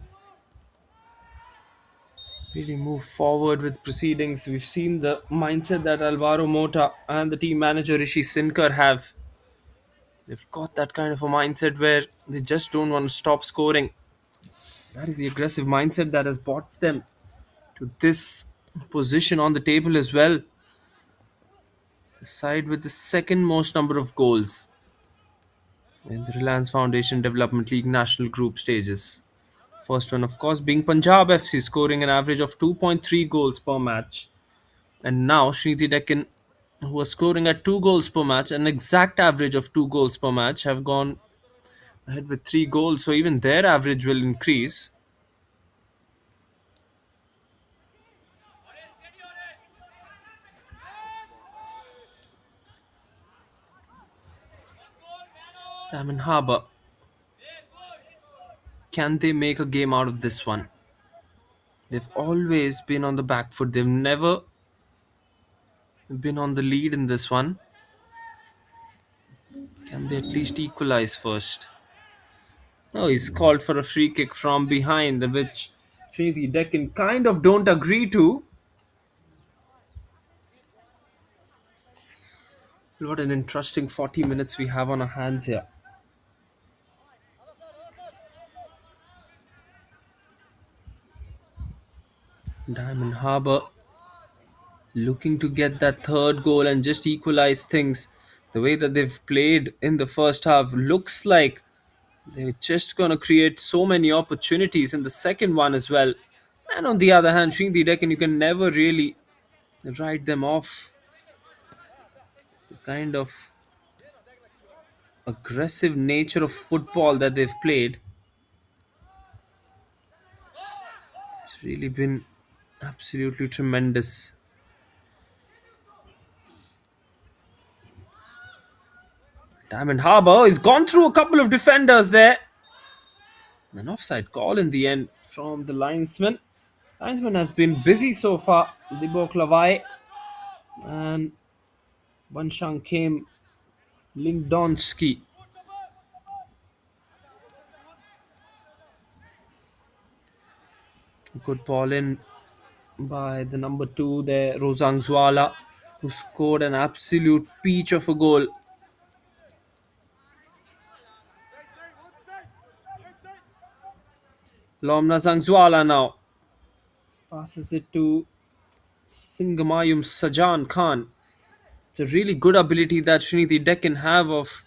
really move forward with proceedings. We've seen the mindset that Alvaro Mota and the team manager Rishi Sinkar have. They've got that kind of a mindset where they just don't want to stop scoring. That is the aggressive mindset that has brought them to this position on the table as well. The side with the second most number of goals in the Reliance Foundation Development League national group stages. First one, of course, being Punjab FC, scoring an average of 2.3 goals per match. And now Sreenidi Deccan who are scoring at 2 goals per match, an exact average of 2 goals per match, have gone ahead with 3 goals. So even their average will increase. Diamond Harbour, can they make a game out of this one? They've always been on the back foot. They've never been on the lead in this one. Can they at least equalize first? Oh, he's called for a free kick from behind, which Sreenidi Deccan kind of don't agree to. What an interesting 40 minutes we have on our hands here. Diamond Harbour looking to get that third goal and just equalize things. The way that they've played in the first half looks like they're just going to create so many opportunities in the second one as well. And on the other hand, Sreenidi Deccan, you can never really write them off. The kind of aggressive nature of football that they've played has really been absolutely tremendous. Diamond Harbour has gone through a couple of defenders there. An offside call in the end from the linesman. Linesman has been busy so far. Dibo Klavai and Banshang came Lingdonski. Good ball in by the number 2 there, Rozangzwala, who scored an absolute peach of a goal. Lomna Zangzwala now passes it to Singamayum Sajan Khan. It's a really good ability that Sreenidi Deccan have of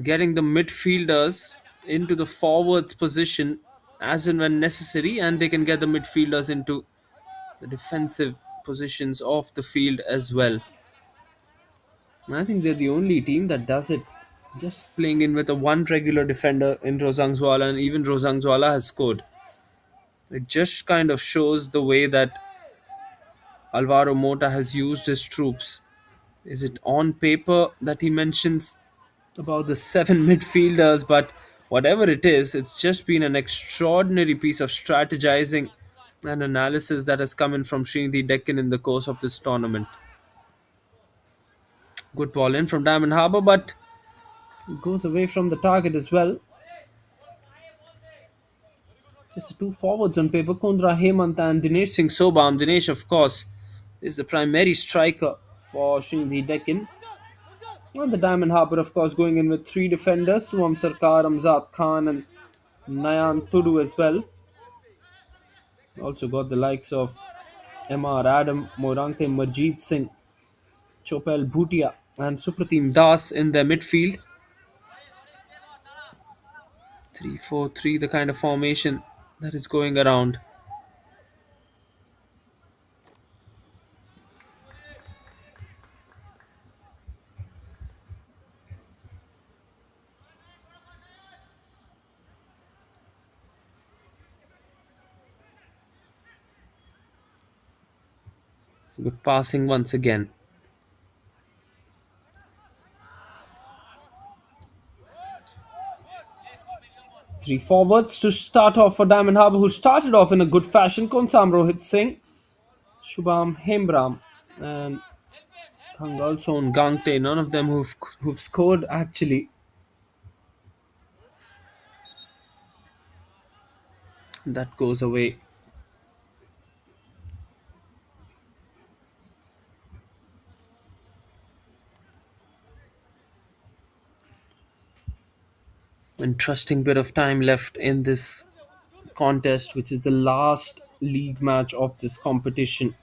getting the midfielders into the forwards position as and when necessary, and they can get the midfielders into the defensive positions of the field as well. And I think they're the only team that does it. Just playing in with a one regular defender in Rozangzwala, and even Rozangzwala has scored. It just kind of shows the way that Alvaro Mota has used his troops. Is it on paper that he mentions about the seven midfielders? But whatever it is, it's just been an extraordinary piece of strategizing and analysis that has come in from Sreenidi Deccan in the course of this tournament. Good ball in from Diamond Harbour, but it goes away from the target as well. Just the two forwards on paper, Kundra Hemant and Dinesh Singh Sobam. Dinesh, of course, is the primary striker for Sreenidi Deccan. And the Diamond Harbour, of course, going in with three defenders, Suam Sarkar, Amzad Khan and Nayan Tudu as well. Also got the likes of MR Adam, Morante Marjeet Singh, Chopel Bhutia and Supratim Das in their midfield. 3-4-3, the kind of formation that is going around. Good passing once again. Three forwards to start off for Diamond Harbour, who started off in a good fashion. Konsam Rohit Singh, Shubham Hembram, and Thangalson Gangte. None of them who've scored actually. That goes away. Interesting bit of time left in this contest, which is the last league match of this competition.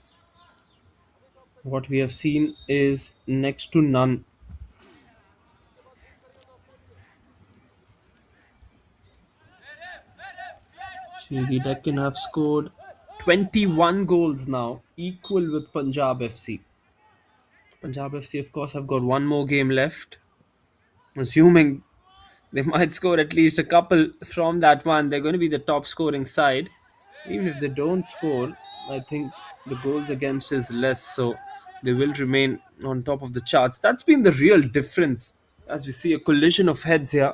What we have seen is next to none. Sreenidi Deccan have scored 21 goals now, equal with Punjab FC. Punjab FC, of course, have got one more game left. Assuming they might score at least a couple from that one, they're going to be the top scoring side. Even if they don't score, I think the goals against is less, so they will remain on top of the charts. That's been the real difference as we see a collision of heads here.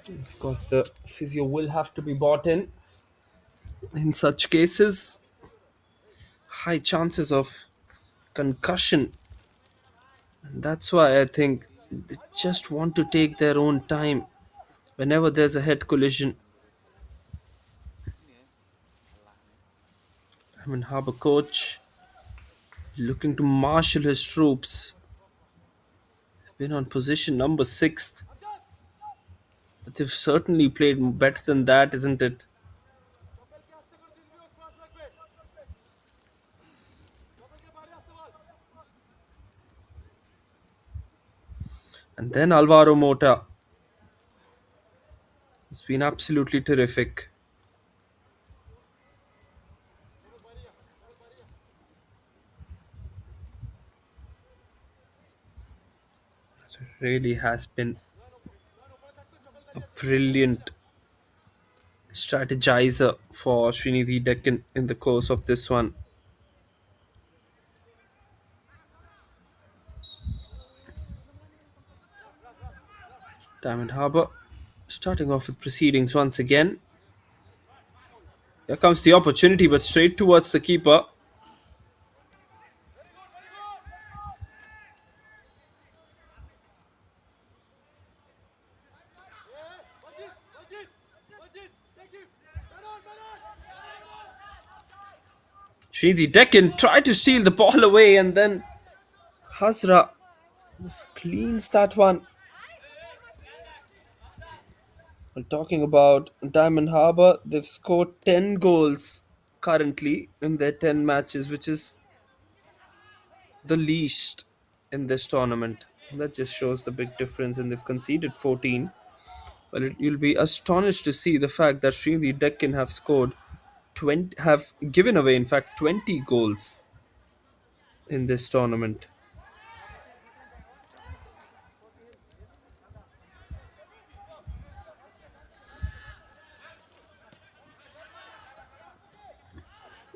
Of course, the physio will have to be bought in such cases. High chances of concussion. And that's why I think they just want to take their own time whenever there's a head collision. I mean, Harbour coach looking to marshal his troops. Been on position number 6th, but they've certainly played better than that, isn't it? And then Alvaro Mota has been absolutely terrific. It really has been a brilliant strategizer for Sreenidi Deccan in the course of this one. Diamond Harbour starting off with proceedings once again. Here comes the opportunity, but straight towards the keeper. Sreenidi Deccan tried to steal the ball away, and then Hazra just cleans that one. Well, talking about Diamond Harbour, they've scored 10 goals currently in their 10 matches, which is the least in this tournament. That just shows the big difference, and they've conceded 14. Well, you'll be astonished to see the fact that Sreenidi Deccan have scored 20, have given away, in fact, 20 goals in this tournament.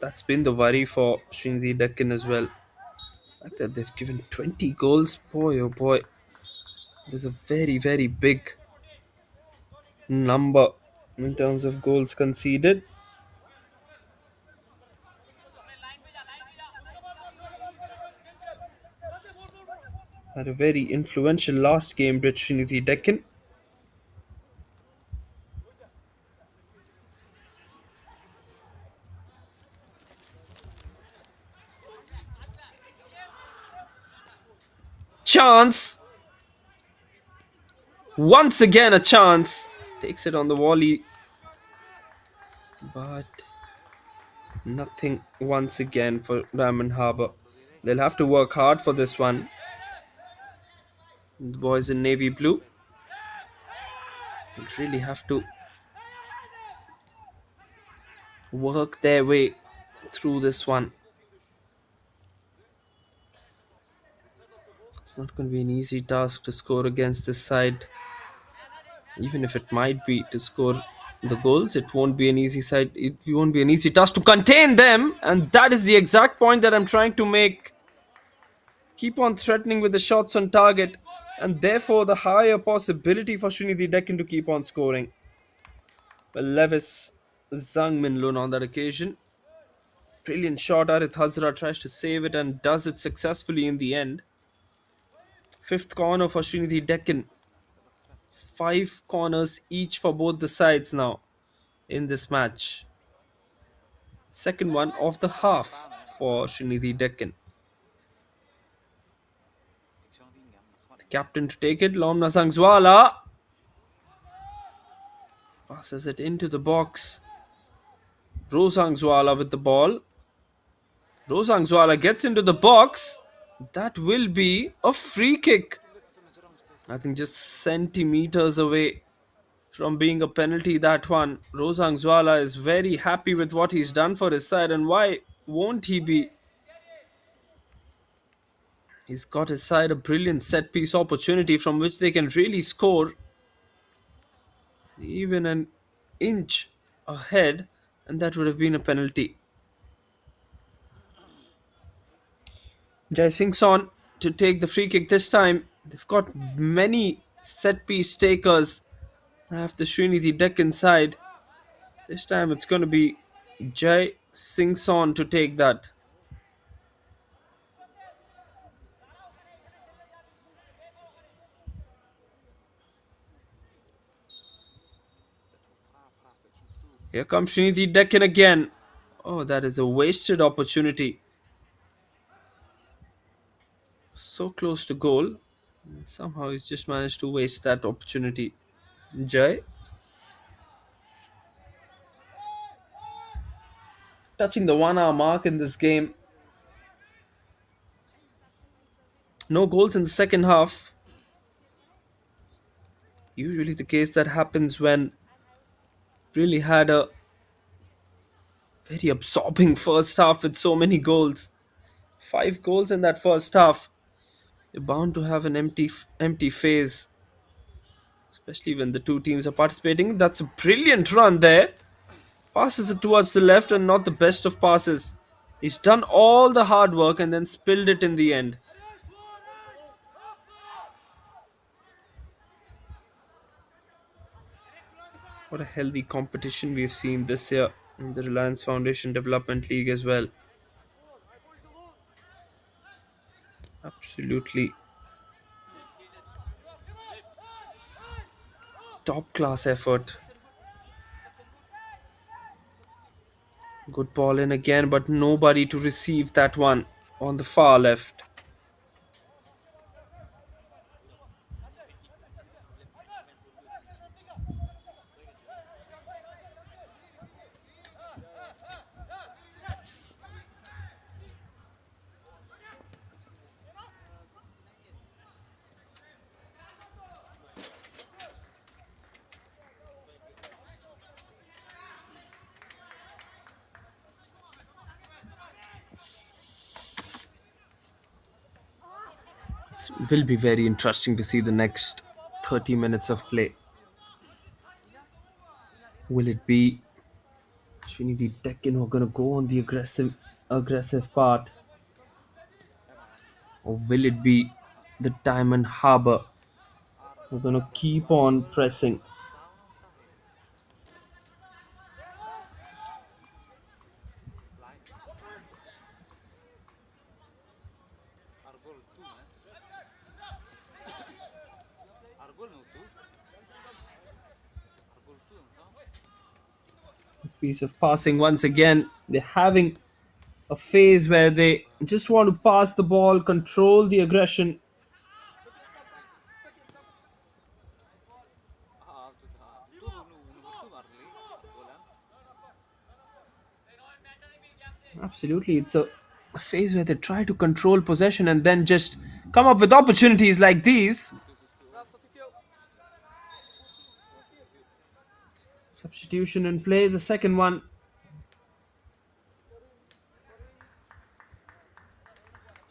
That's been the worry for Sreenidi Deccan as well. The fact that they've given 20 goals, boy oh boy, it is a very, very big number in terms of goals conceded. Had a very influential last game with Sreenidi Deccan. Chance! Once again a chance. Takes it on the volley. But nothing once again for Diamond Harbour. They'll have to work hard for this one. The boys in navy blue will really have to work their way through this one. It's not going to be an easy task to score against this side. Even if it might be to score the goals, it won't be an easy side. It won't be an easy task to contain them, and that is the exact point that I'm trying to make. Keep on threatening with the shots on target, and therefore the higher possibility for Sreenidi Deccan to keep on scoring. Well, Levis Zhangmin Lun on that occasion. Brilliant shot. Arith Hazra tries to save it and does it successfully in the end. Fifth corner for Sreenidi Deccan. 5 corners each for both the sides now in this match. Second one of the half for Sreenidi Deccan. The captain to take it, Lomna Sangzwala. Passes it into the box. Rosangzwala with the ball. Rosangzwala gets into the box. That will be a free kick. I think just centimeters away from being a penalty, that one. Rosangzwala is very happy with what he's done for his side, and why won't he be? He's got his side a brilliant set piece opportunity from which they can really score even an inch ahead, and that would have been a penalty. Jai Singh's on to take the free kick this time. They've got many set piece takers. I have the Sreenidi Deccan side. This time it's going to be Jai Singh's on to take that. Here comes Sreenidi Deccan again. Oh, that is a wasted opportunity. So close to goal. Somehow he's just managed to waste that opportunity. Jai touching the 1 hour mark in this game. No goals in the second half. Usually the case that happens when really had a very absorbing first half with so many goals. 5 goals in that first half. You're bound to have an empty phase, especially when the two teams are participating. That's a brilliant run there. Passes it towards the left and not the best of passes. He's done all the hard work and then spilled it in the end. What a healthy competition we've seen this year in the Reliance Foundation Development League as well. Absolutely top class effort. Good ball in again, but nobody to receive that one on the far left. It will be very interesting to see the next 30 minutes of play. Will it be Sreenidi Deccan who are going to go on the aggressive part, or will it be the Diamond Harbour who are going to keep on pressing? Piece of passing once again. They're having a phase where they just want to pass the ball, control the aggression. Absolutely, it's a phase where they try to control possession and then just come up with opportunities like these. Substitution in play, the second one.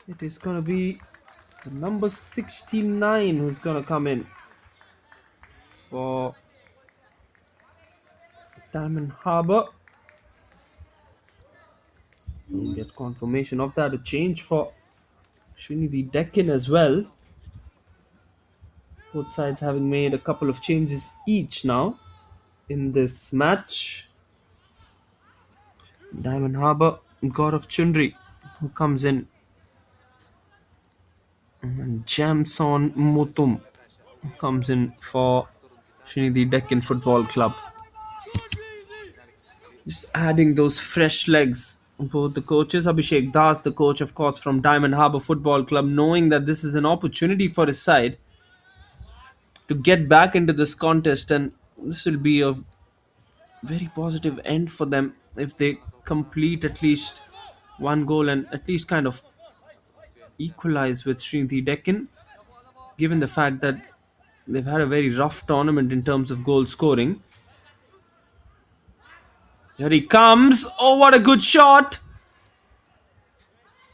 It is going to be the number 69 who's going to come in for Diamond Harbour. So we'll get confirmation of that. A change for Sreenidi Deccan as well. Both sides having made a couple of changes each now in this match. Diamond Harbour, God of Chundri, who comes in. And Jamson Mutum comes in for Sreenidi Deccan Football Club. Just adding those fresh legs. Both the coaches, Abhishek Das, the coach, of course, from Diamond Harbour Football Club, knowing that this is an opportunity for his side to get back into this contest, and this will be a very positive end for them if they complete at least one goal and at least kind of equalize with Sreenidi Deccan, given the fact that they've had a very rough tournament in terms of goal scoring. Here he comes. Oh, what a good shot!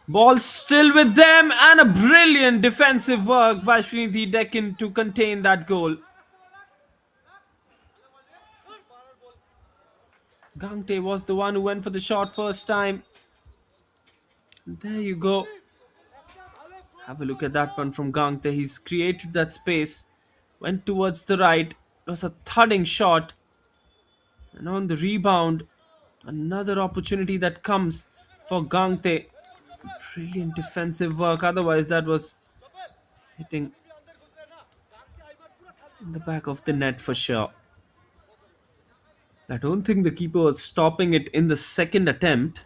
Ball still with them, and a brilliant defensive work by Sreenidi Deccan to contain that goal. Gangte was the one who went for the shot first time. There you go. Have a look at that one from Gangte. He's created that space, went towards the right. It was a thudding shot, and on the rebound, another opportunity that comes for Gangte. Brilliant defensive work. Otherwise, that was hitting the back of the net for sure. I don't think the keeper was stopping it in the second attempt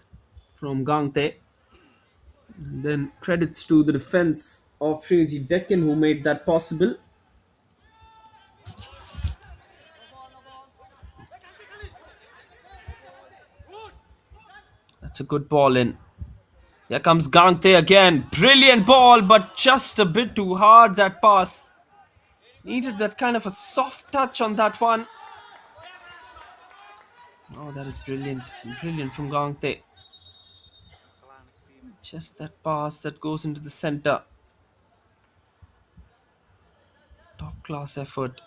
from Gangte. And then credits to the defense of Sreenidi Deccan who made that possible. That's a good ball in. Here comes Gangte again. Brilliant ball, but just a bit too hard that pass. Needed that kind of a soft touch on that one. Oh, that is brilliant. Brilliant from Gangte. Just that pass that goes into the center. Top class effort.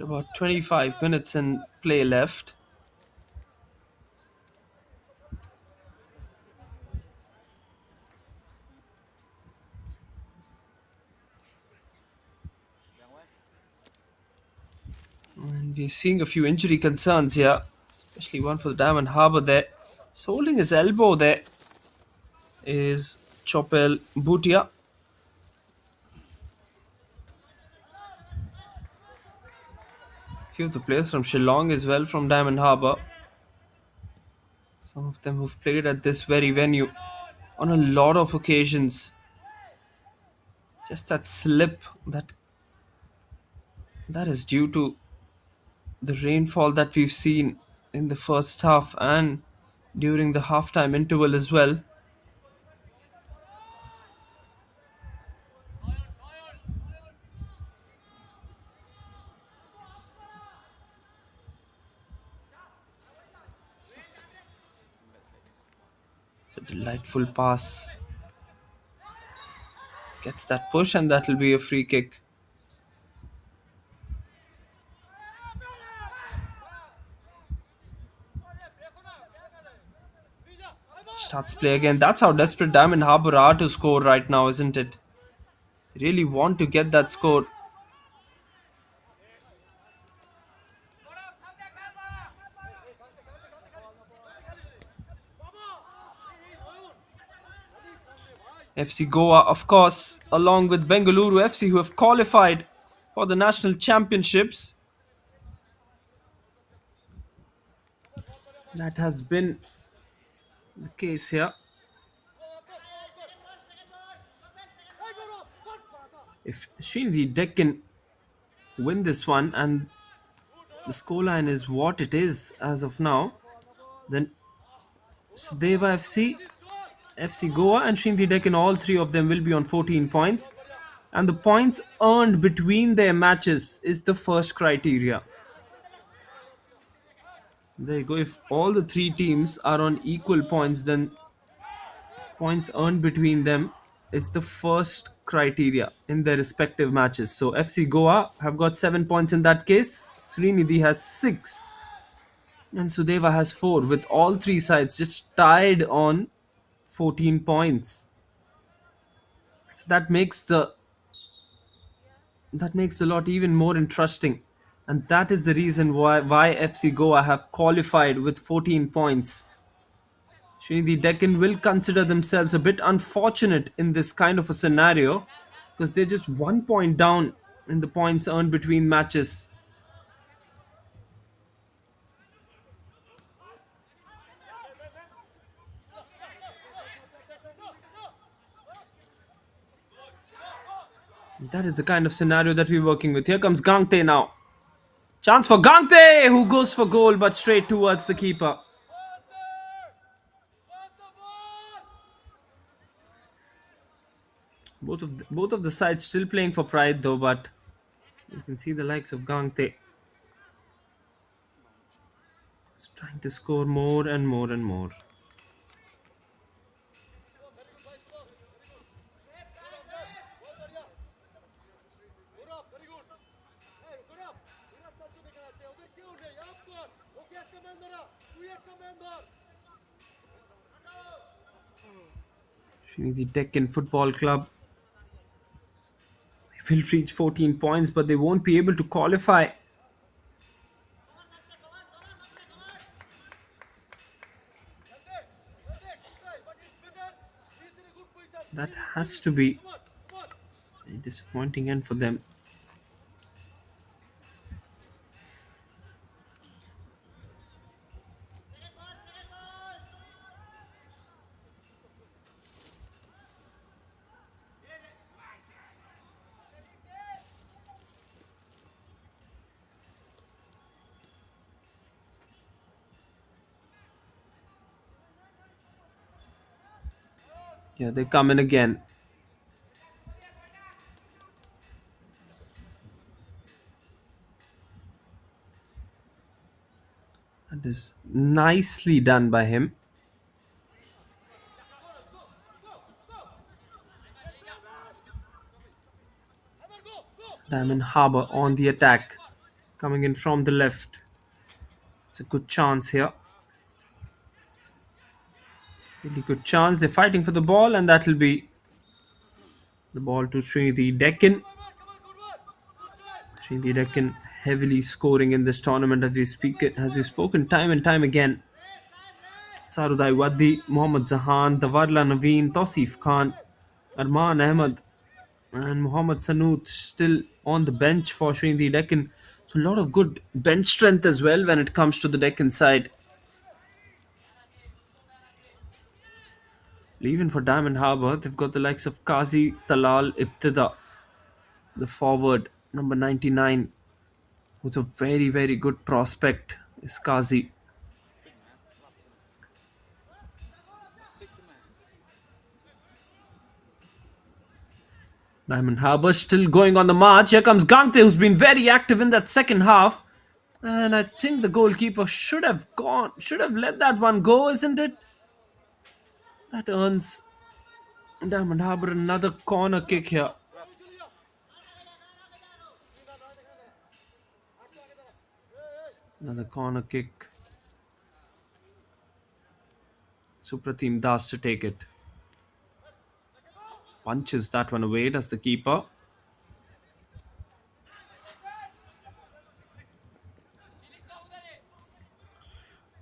About 25 minutes in play left. And we're seeing a few injury concerns here, especially one for the Diamond Harbour there. So holding his elbow there is Chopel Bhutia. A few of the players from Shillong as well from Diamond Harbour. Some of them who've played at this very venue on a lot of occasions. Just that slip that is due to the rainfall that we've seen in the first half and during the halftime interval as well. It's a delightful pass. Gets that push, and that'll be a free kick. Starts play again. That's how desperate Diamond Harbour are to score right now, isn't it? They really want to get that score. FC Goa, of course, along with Bengaluru FC, who have qualified for the national championships. That has been the case here. If Sreenidi Deccan win this one and the scoreline is what it is as of now, then Sudeva FC, FC Goa and Sreenidi Deccan, all three of them will be on 14 points. And the points earned between their matches is the first criteria. There you go. If all the three teams are on equal points, then points earned between them is the first criteria in their respective matches. So FC Goa have got 7 points in that case. Sreenidi has 6. And Sudeva has 4, with all three sides just tied on 14 points. So that makes the lot even more interesting. And that is the reason why FC Goa have qualified with 14 points. Sreenidi Deccan will consider themselves a bit unfortunate in this kind of a scenario because they're just 1 point down in the points earned between matches. That is the kind of scenario that we're working with. Here comes Gangte now. Chance for Gangte, who goes for goal but straight towards the keeper. Both of the sides still playing for pride though, but you can see the likes of Gangte is trying to score more and more and more. Sreenidi Deccan Football Club will reach 14 points, but they won't be able to qualify. That has to be a disappointing end for them. Yeah, they come in again. That is nicely done by him. Diamond Harbour on the attack, coming in from the left. It's a good chance here. Really good chance. They're fighting for the ball, and that will be the ball to Sreenidi Deccan. Sreenidi Deccan heavily scoring in this tournament as we've spoken time and time again. Sarudai Waddi, Mohammad Zahan, Dawarla Naveen, Tausif Khan, Arman Ahmed, and Mohammad Sanoot still on the bench for Sreenidi Deccan. So a lot of good bench strength as well when it comes to the Deccan side. Even for Diamond Harbour, they've got the likes of Qazi Talal Ibtida, the forward, number 99, who's a very, very good prospect, is Qazi. Diamond Harbour still going on the march. Here comes Gangte, who's been very active in that second half. And I think the goalkeeper should have let that one go, isn't it? That earns Diamond Harbour another corner kick here. Another corner kick. Supratim Das to take it. Punches that one away. That's the keeper.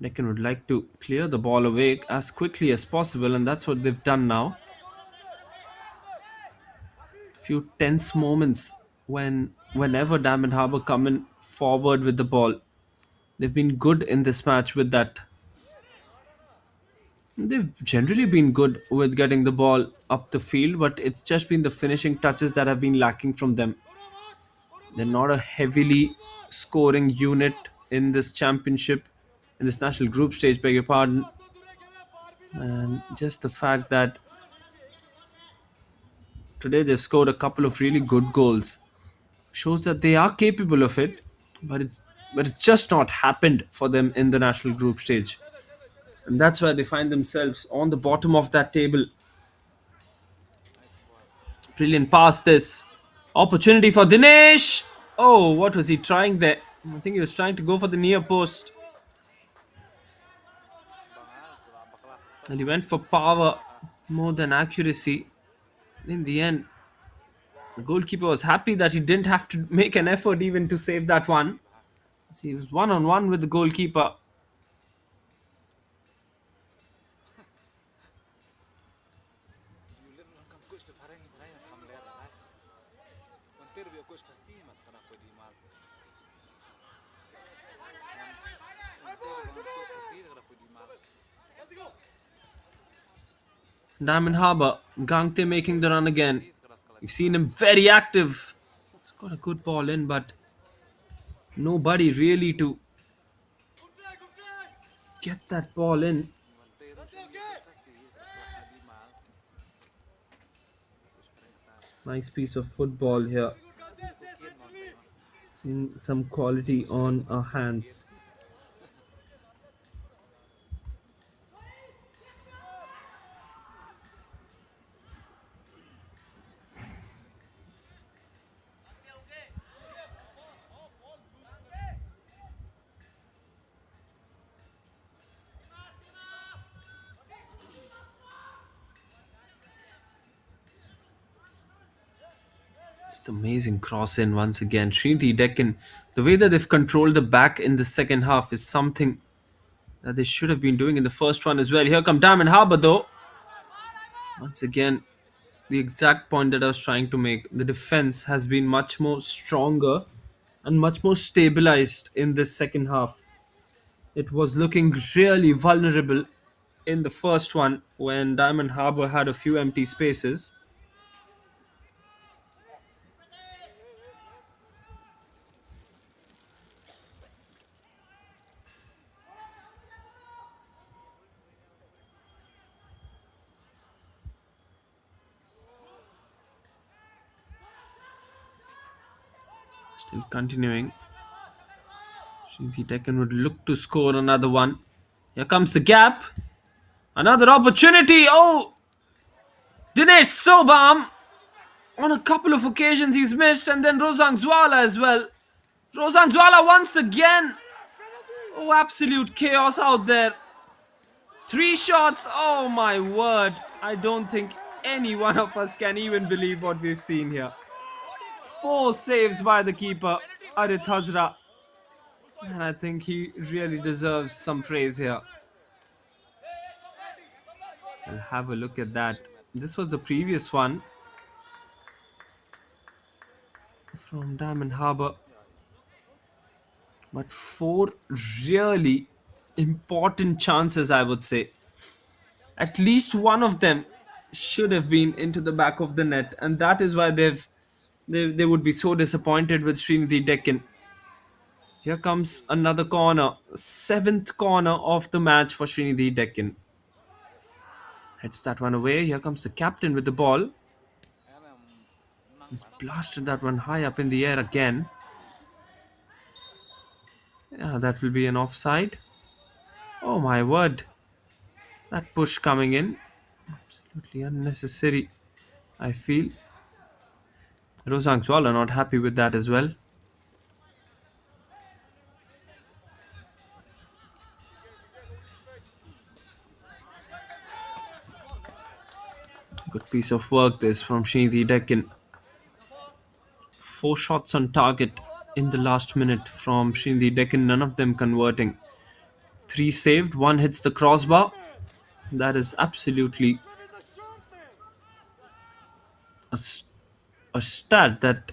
Deccan would like to clear the ball away as quickly as possible, and that's what they've done now. Few tense moments whenever Diamond Harbour come in forward with the ball. They've been good in this match with that. They've generally been good with getting the ball up the field, but it's just been the finishing touches that have been lacking from them. They're not a heavily scoring unit in this championship, in this national group stage, beg your pardon. And just the fact that today they scored a couple of really good goals shows that they are capable of it, but it's just not happened for them in the national group stage. And that's why they find themselves on the bottom of that table. Brilliant pass this. Opportunity for Dinesh. Oh, what was he trying there? I think he was trying to go for the near post. And he went for power more than accuracy. In the end, the goalkeeper was happy that he didn't have to make an effort even to save that one. He was one on one with the goalkeeper. Diamond Harbour, Gangte making the run again. We've seen him very active. He's got a good ball in, but nobody really to get that ball in. Nice piece of football here. Seeing some quality on our hands. Just amazing cross in once again. Sreenidi Deccan, the way that they've controlled the back in the second half is something that they should have been doing in the first one as well. Here come Diamond Harbour though. Once again, the exact point that I was trying to make. The defense has been much more stronger and much more stabilized in this second half. It was looking really vulnerable in the first one when Diamond Harbour had a few empty spaces. Still continuing. Sreenidi Deccan would look to score another one. Here comes the gap. Another opportunity. Oh! Dinesh Sobam. On a couple of occasions he's missed, and then Rosang Zwala as well. Rosang Zwala once again. Oh, absolute chaos out there. 3 shots. Oh my word. I don't think any one of us can even believe what we've seen here. 4 saves by the keeper, Arith Hazra. And I think he really deserves some praise here. We'll have a look at that. This was the previous one from Diamond Harbour. But 4 really important chances, I would say. At least one of them should have been into the back of the net, and that is why they would be so disappointed with Sreenidi Deccan. Here comes another corner, 7th corner of the match for Sreenidi Deccan. Heads that one away. Here comes the captain with the ball. He's blasted that one high up in the air again. Yeah, that will be an offside. Oh my word. That push coming in. Absolutely unnecessary, I feel. Rosang Chwala not happy with that as well. Good piece of work this from Sreenidi Deccan. 4 shots on target in the last minute from Sreenidi Deccan, none of them converting. 3 saved, 1 hits the crossbar. That is absolutely a stat that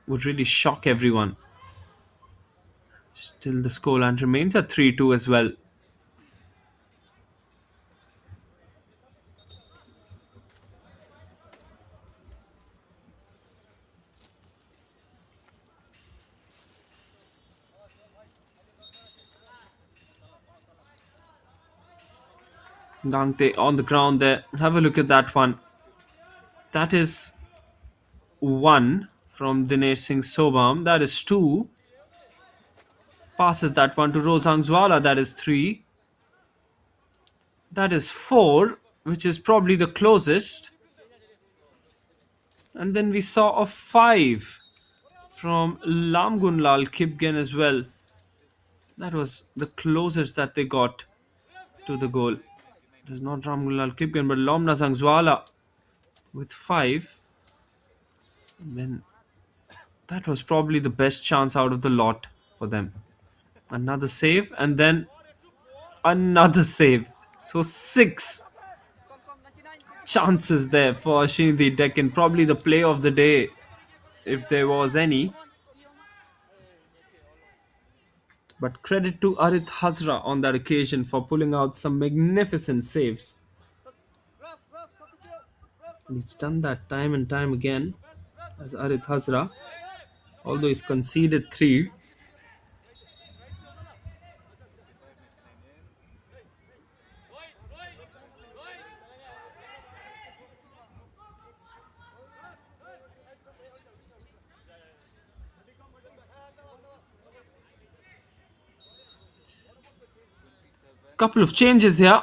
would really shock everyone. Still the scoreline remains at 3-2 as well. Dante on the ground there. Have a look at that one. That is 1 from Dinesh Singh Sobam. That is 2. Passes that one to Rosang Zwala. That is 3. That is 4, which is probably the closest. And then we saw a 5 from Lamgunlal Kipgen as well. That was the closest that they got to the goal. It is not Ramgunlal Kipgen, but Lomna Zangzwala with 5. And then that was probably the best chance out of the lot for them. Another save, and then another save. So 6 chances there for Sreenidi Deccan. Probably the play of the day, if there was any. But credit to Arith Hazra on that occasion for pulling out some magnificent saves. And he's done that time and time again as Arith Hazra, although he's conceded three. Couple of changes here.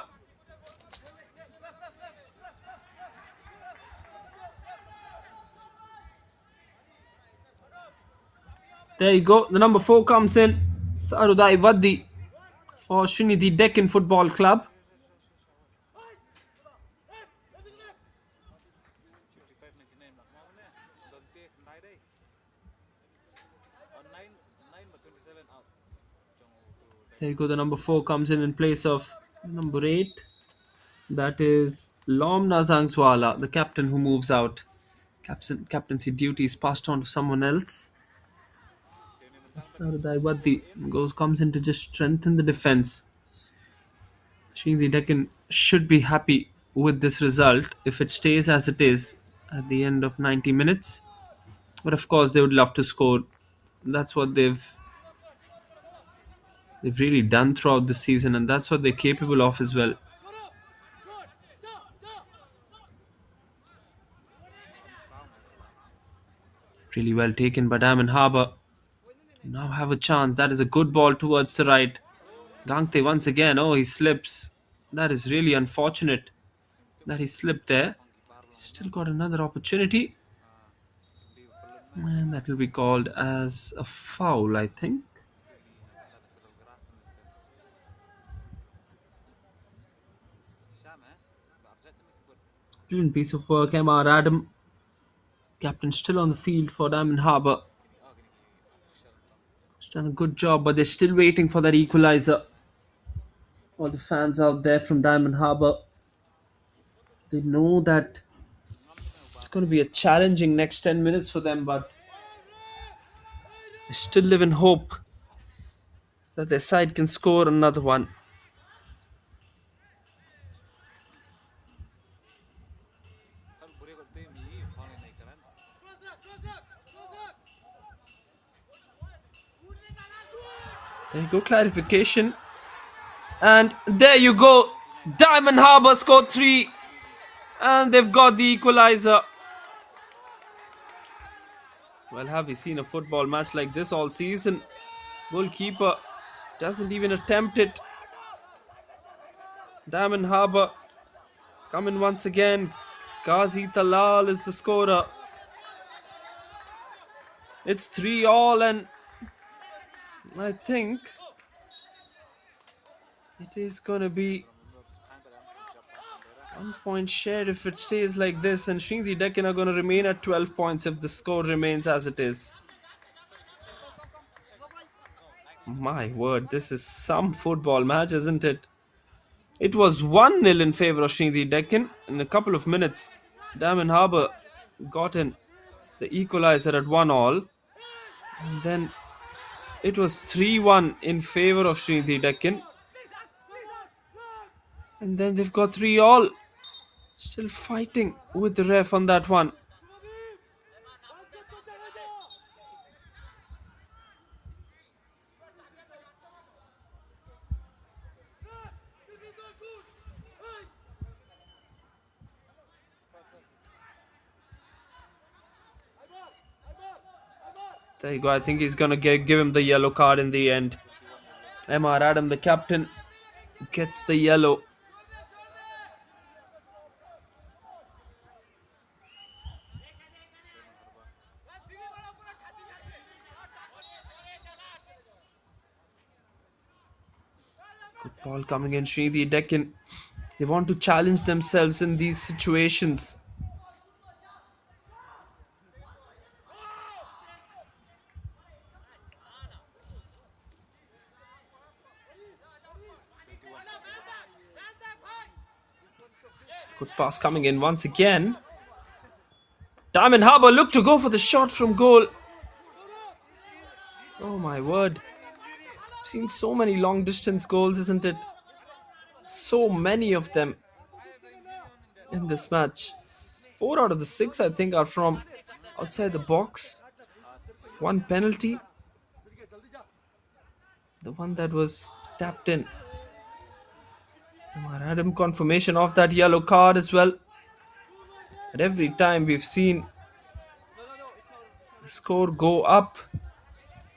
There you go. The number 4 comes in. Sarudai Vaddi for Sreenidi Deccan Football Club. There you go. The number 4 comes in place of the number 8. That is Lomna Zangzwala, the captain who moves out. Captaincy duties passed on to someone else. Sarudai Vaddi comes in to just strengthen the defense. Sreenidi Deccan should be happy with this result if it stays as it is at the end of 90 minutes. But of course, they would love to score. That's what they've really done throughout the season, and that's what they're capable of as well. Really well taken by Diamond Harbour. Now have a chance. That is a good ball towards the right. Gangte once again. Oh, he slips. That is really unfortunate that he slipped there. He's still got another opportunity. And that will be called as a foul, I think. Brilliant piece of work. MR Adam, captain, still on the field for Diamond Harbour. He's done a good job, but they're still waiting for that equalizer. All the fans out there from Diamond Harbour, they know that it's going to be a challenging next 10 minutes for them, but they still live in hope that their side can score another one. There you go, clarification. And there you go. Diamond Harbour scored 3. And they've got the equalizer. Well, have we seen a football match like this all season? Goalkeeper doesn't even attempt it. Diamond Harbour coming once again. Ghazi Talal is the scorer. It's 3-all, and I think it is going to be 1 point share if it stays like this, and Sreenidi Deccan are going to remain at 12 points if the score remains as it is. My word, this is some football match, isn't it? It was 1-0 in favour of Sreenidi Deccan. In a couple of minutes, Diamond Harbour got in the equalizer at 1-all. And then it was 3-1 in favour of Sreenidi Deccan. And then they've got 3-all. Still fighting with the ref on that one. There you go. I think he's going to give him the yellow card in the end. MR Adam, the captain, gets the yellow. Good ball coming in. Sreenidi Deccan, they want to challenge themselves in these situations. Good pass coming in once again. Diamond Harbour look to go for the shot from goal. Oh my word. I've seen so many long distance goals, isn't it? So many of them in this match. Four out of the six, I think, are from outside the box. One penalty, the one that was tapped in. Had him confirmation of that yellow card as well. And every time we've seen the score go up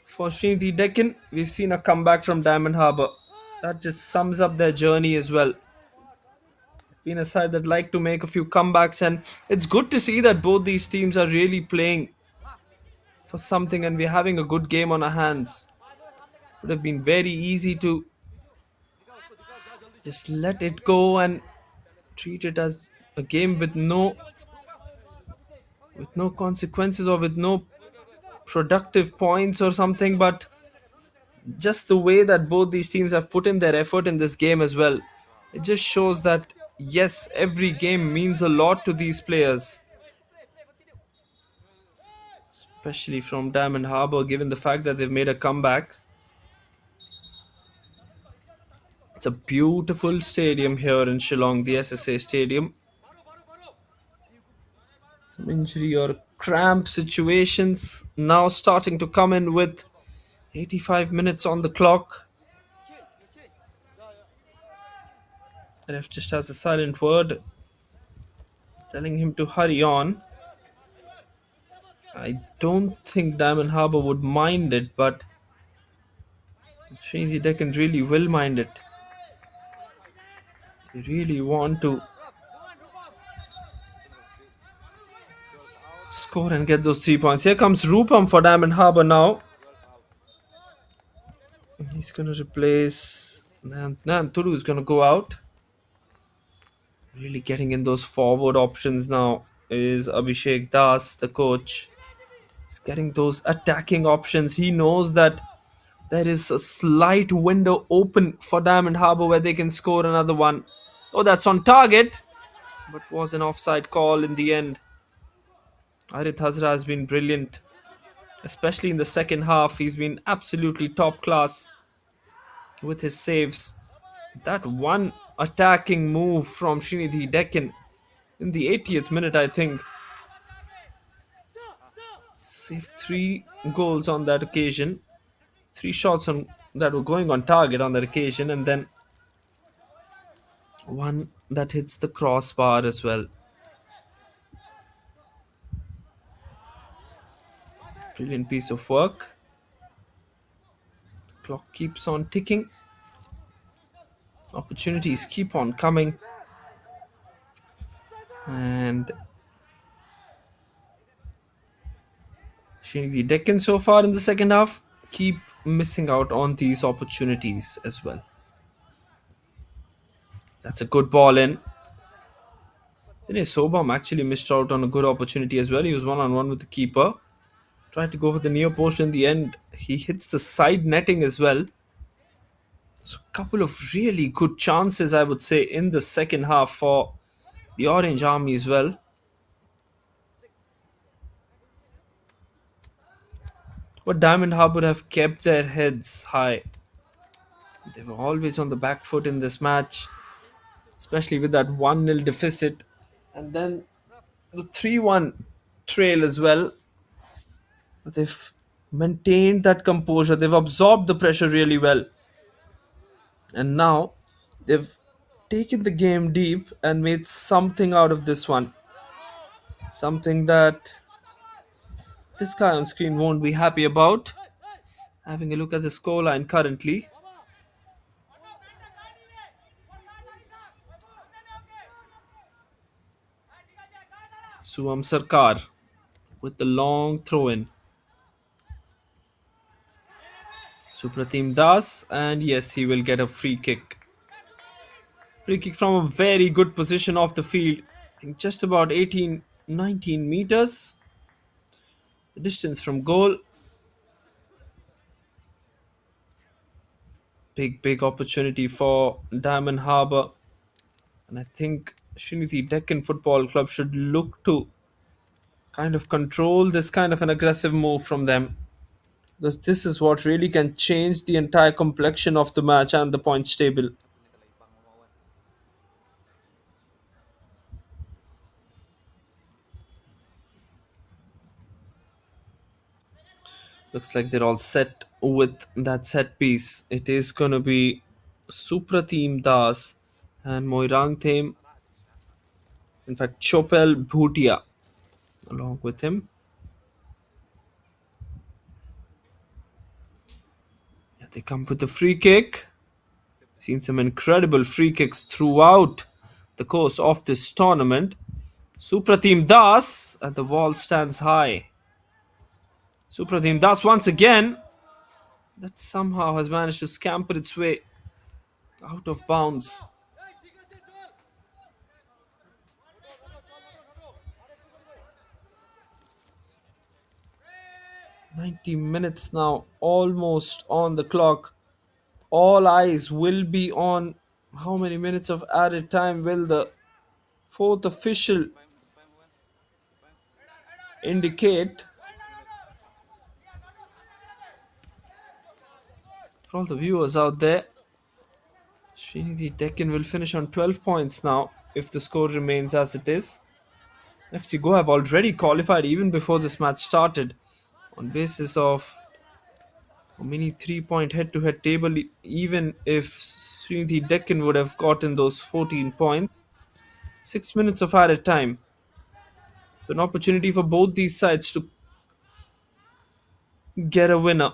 for Sreenidi Deccan, we've seen a comeback from Diamond Harbour. That just sums up their journey as well. Been a side that like to make a few comebacks, and it's good to see that both these teams are really playing for something, and we're having a good game on our hands. Would have been very easy to just let it go and treat it as a game with no consequences or with no productive points or something, but just the way that both these teams have put in their effort in this game as well, it just shows that yes, every game means a lot to these players, especially from Diamond Harbour, given the fact that they've made a comeback. It's a beautiful stadium here in Shillong, the SSA Stadium. Some injury or cramp situations now starting to come in with 85 minutes on the clock. Ref just has a silent word telling him to hurry on. I don't think Diamond Harbour would mind it, but Sreenidi Deccan really will mind it. They really want to score and get those 3 points. Here comes Rupam for Diamond Harbour now. He's going to replace Turu is going to go out. Really getting in those forward options now is Abhishek Das, the coach. He's getting those attacking options. He knows that there is a slight window open for Diamond Harbour where they can score another one. Oh, that's on target, but was an offside call in the end. Arith Hazra has been brilliant, especially in the second half. He's been absolutely top class with his saves. That one attacking move from Sreenidi Deccan in the 80th minute, I think, saved 3 goals on that occasion. 3 shots that were going on target on that occasion, and then one that hits the crossbar as well. Brilliant piece of work. Clock keeps on ticking. Opportunities keep on coming. And Sreenidi Deccan so far in the second half keep missing out on these opportunities as well. That's a good ball in. Dinesh Sobam actually missed out on a good opportunity as well. He was one-on-one with the keeper. Tried to go for the near post in the end. He hits the side netting as well. So a couple of really good chances, I would say, in the second half for the Orange Army as well. But Diamond Harbour have kept their heads high. They were always on the back foot in this match, especially with that 1-0 deficit. And then the 3-1 trail as well. They've maintained that composure. They've absorbed the pressure really well. And now they've taken the game deep and made something out of this one. Something that this guy on screen won't be happy about. Having a look at the scoreline currently. Suam Sarkar with the long throw in. Supratim Das, and yes, he will get a free kick. Free kick from a very good position off the field. I think just about 18, 19 meters. The distance from goal. Big opportunity for Diamond Harbour. And I think Sreenidi Deccan Football Club should look to kind of control this kind of an aggressive move from them. Because this is what really can change the entire complexion of the match and the points table. Looks like they're all set with that set piece. It is gonna be Supratim Das and Moirang Them. In fact, Chopel Bhutia along with him. Yeah, they come with the free kick. Seen some incredible free kicks throughout the course of this tournament. Supratim Das at the wall stands high. Supratim Das once again. That somehow has managed to scamper its way out of bounds. 90 minutes now, almost on the clock. All eyes will be on how many minutes of added time will the fourth official indicate. For all the viewers out there, Sreenidi Deccan will finish on 12 points now if the score remains as it is. FC Goa have already qualified even before this match started on basis of a mini 3-point head-to-head table. Even if Sreenidi Deccan would have gotten those 14 points, 6 minutes of added time. So an opportunity for both these sides to get a winner.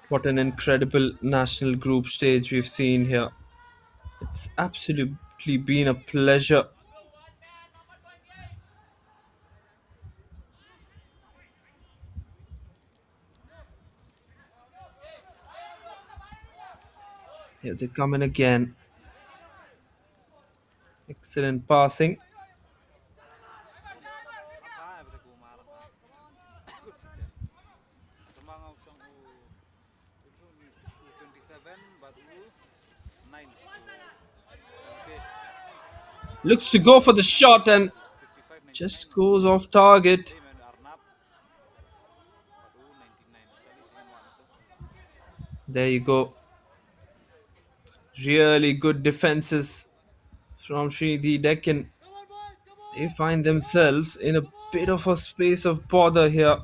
What an incredible national group stage we've seen here. It's absolutely been a pleasure. Here they come in again. Excellent passing. Looks to go for the shot and just goes off target. There you go. Really good defenses from Sreenidi Deccan. They find themselves in a bit of a space of bother here.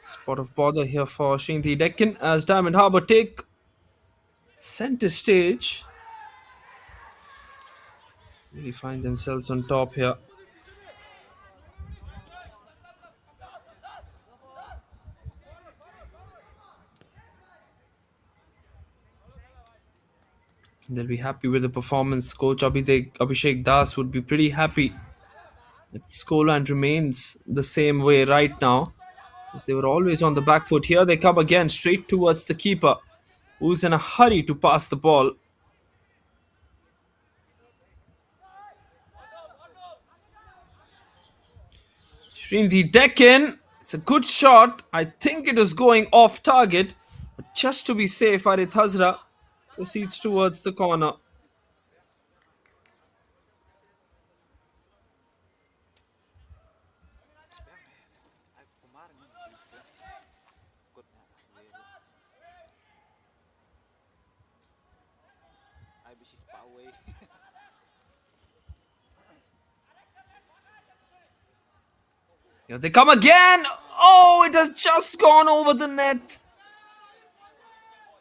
Spot of bother here for Sreenidi Deccan as Diamond Harbour take center stage. Really find themselves on top here. They'll be happy with the performance. Coach Abhishek Das would be pretty happy if the scoreline remains the same way right now, because they were always on the back foot. Here they come again, straight towards the keeper, who's in a hurry to pass the ball. Sreenidi Deccan, it's a good shot. I think it is going off target, but just to be safe, Arith Hazra proceeds towards the corner. Here they come again. Oh, it has just gone over the net.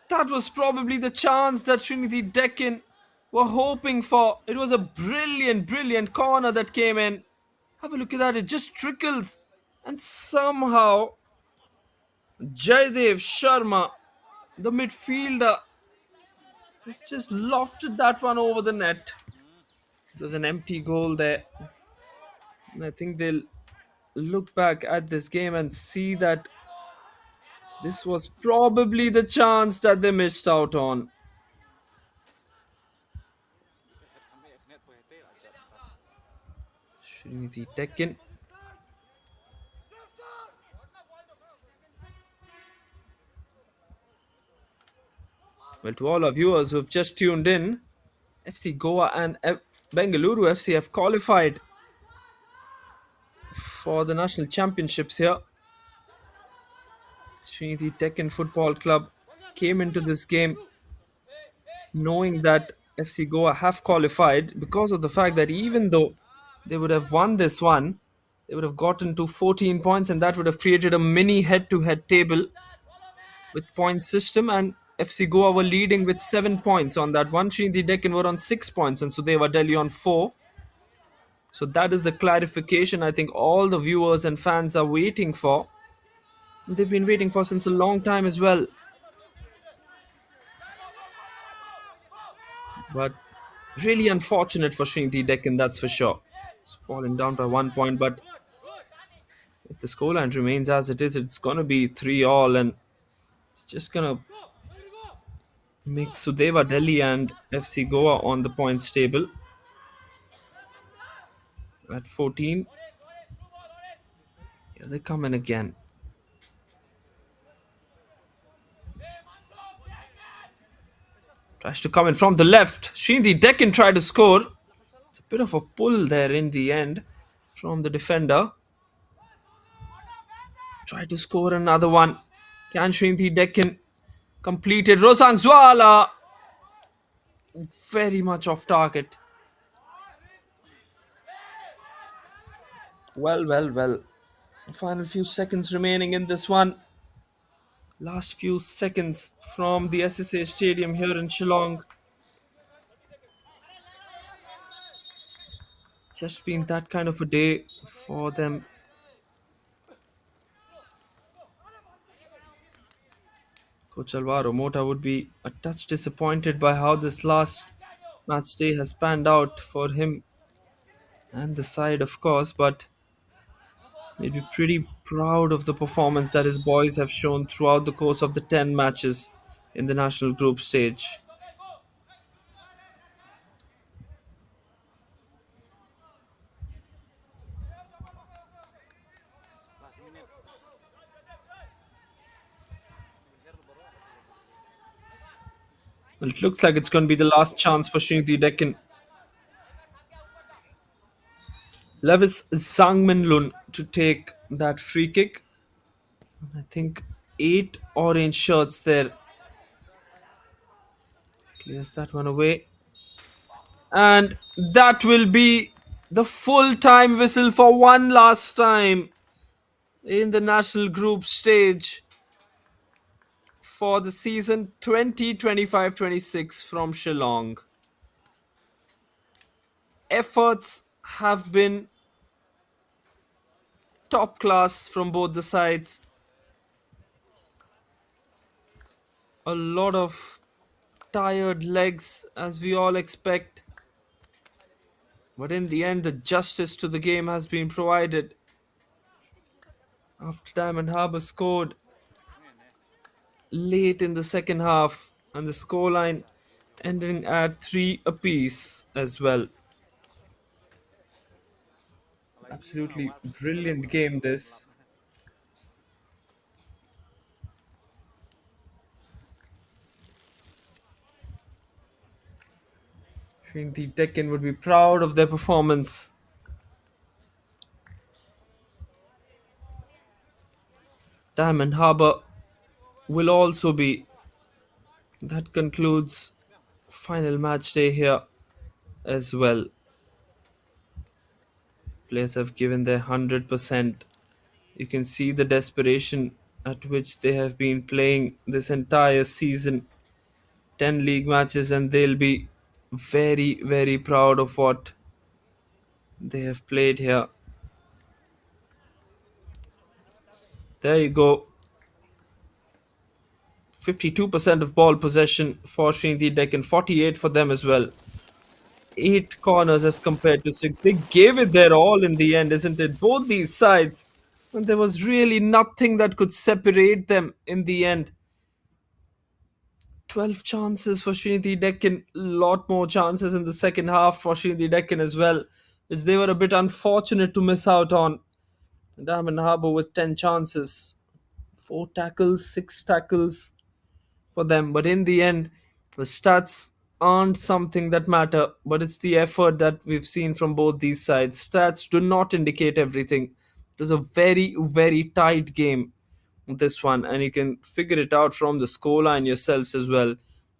That was probably the chance that Sreenidi Deccan were hoping for. It was a brilliant, brilliant corner that came in. Have a look at that. It just trickles. And somehow, Jaydev Sharma, the midfielder, has just lofted that one over the net. It was an empty goal there. And I think they'll look back at this game and see that this was probably the chance that they missed out on. Sreenidi Deccan. Well, to all our viewers who've just tuned in, FC Goa and Bengaluru FC have qualified for the national championships here. Sreenidi Deccan Football Club came into this game knowing that FC Goa have qualified because of the fact that even though they would have won this one, they would have gotten to 14 points, and that would have created a mini head-to-head table with point system. And FC Goa were leading with 7 points on that one. Sreenidi Deccan were on 6 points, and so they were Delhi on four. So that is the clarification I think all the viewers and fans are waiting for. They've been waiting for since a long time as well. But really unfortunate for Sreenidi Deccan, that's for sure. It's falling down by 1 point, but if the scoreline remains as it is, it's gonna be 3-all, and it's just gonna make Sudeva Delhi and FC Goa on the points table at 14. Here they come in again. Tries to come in from the left. Sreenidi Deccan tried to score. It's a bit of a pull there in the end from the defender. Try to score another one. Can Sreenidi Deccan complete it? Rosang Zwala very much off target. Well. Final few seconds remaining in this one. Last few seconds from the SSA Stadium here in Shillong. It's just been that kind of a day for them. Coach Alvaro Mota would be a touch disappointed by how this last match day has panned out for him and the side, of course, but he'd be pretty proud of the performance that his boys have shown throughout the course of the 10 matches in the national group stage. Well, it looks like it's going to be the last chance for Sreenidi Deccan. Levis Zangminlun to take that free kick. I think 8 orange shirts there. Clears that one away. And that will be the full time whistle for one last time in the national group stage for the season 2025-26 from Shillong. Efforts have been top class from both the sides. A lot of tired legs, as we all expect. But in the end, the justice to the game has been provided. After Diamond Harbour scored late in the second half, and the scoreline ending at 3 apiece as well. Absolutely brilliant game this. I think the Deccan would be proud of their performance. Diamond Harbour will also be. That concludes final match day here as well. Players have given their 100%. You can see the desperation at which they have been playing this entire season. 10 league matches, and they'll be very proud of what they have played here. There you go. 52% of ball possession for Sreenidi Deccan, 48 for them as well. 8 corners as compared to 6. They gave it their all in the end, isn't it? Both these sides. And there was really nothing that could separate them in the end. 12 chances for Sreenidi Deccan, lot more chances in the second half for Sreenidi Deccan as well, which they were a bit unfortunate to miss out on. Diamond Harbour with 10 chances, 4 tackles, 6 tackles for them. But in the end, the stats aren't something that matter, but it's the effort that we've seen from both these sides. Stats do not indicate everything. It was a very, very tight game, this one, and you can figure it out from the scoreline yourselves as well.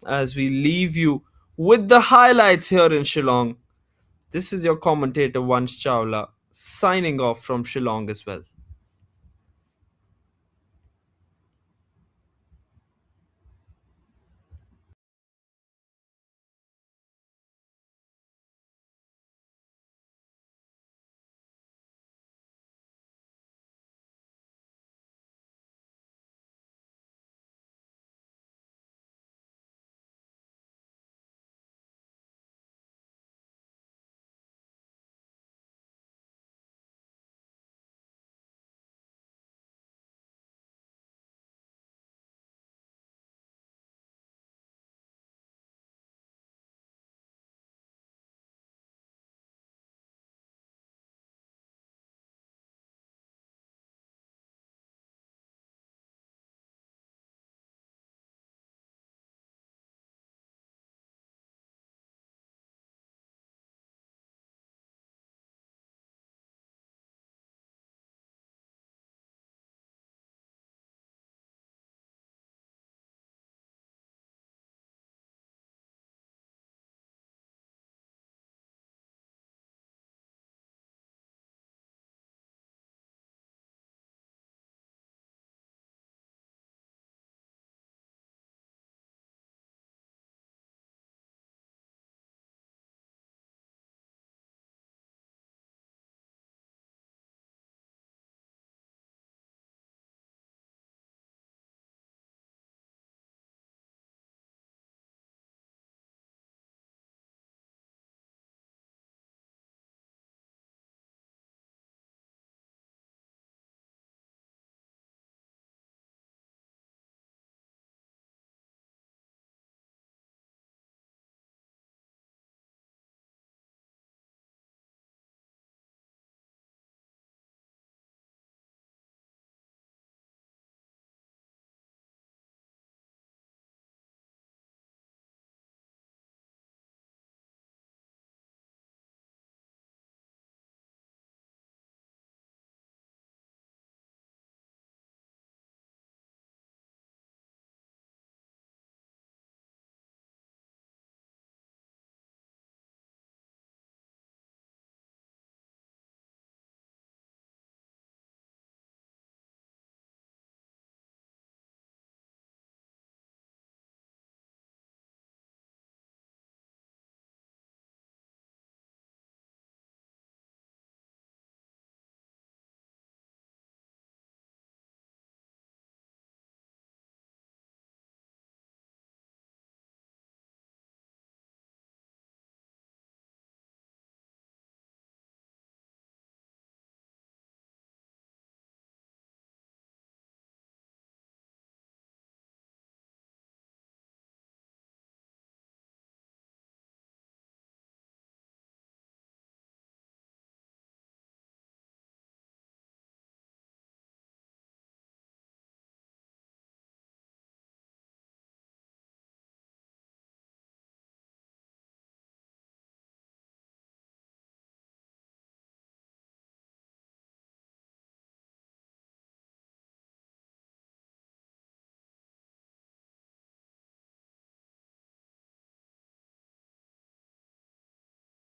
As we leave you with the highlights here in Shillong, this is your commentator Vansh Chawla signing off from Shillong as well.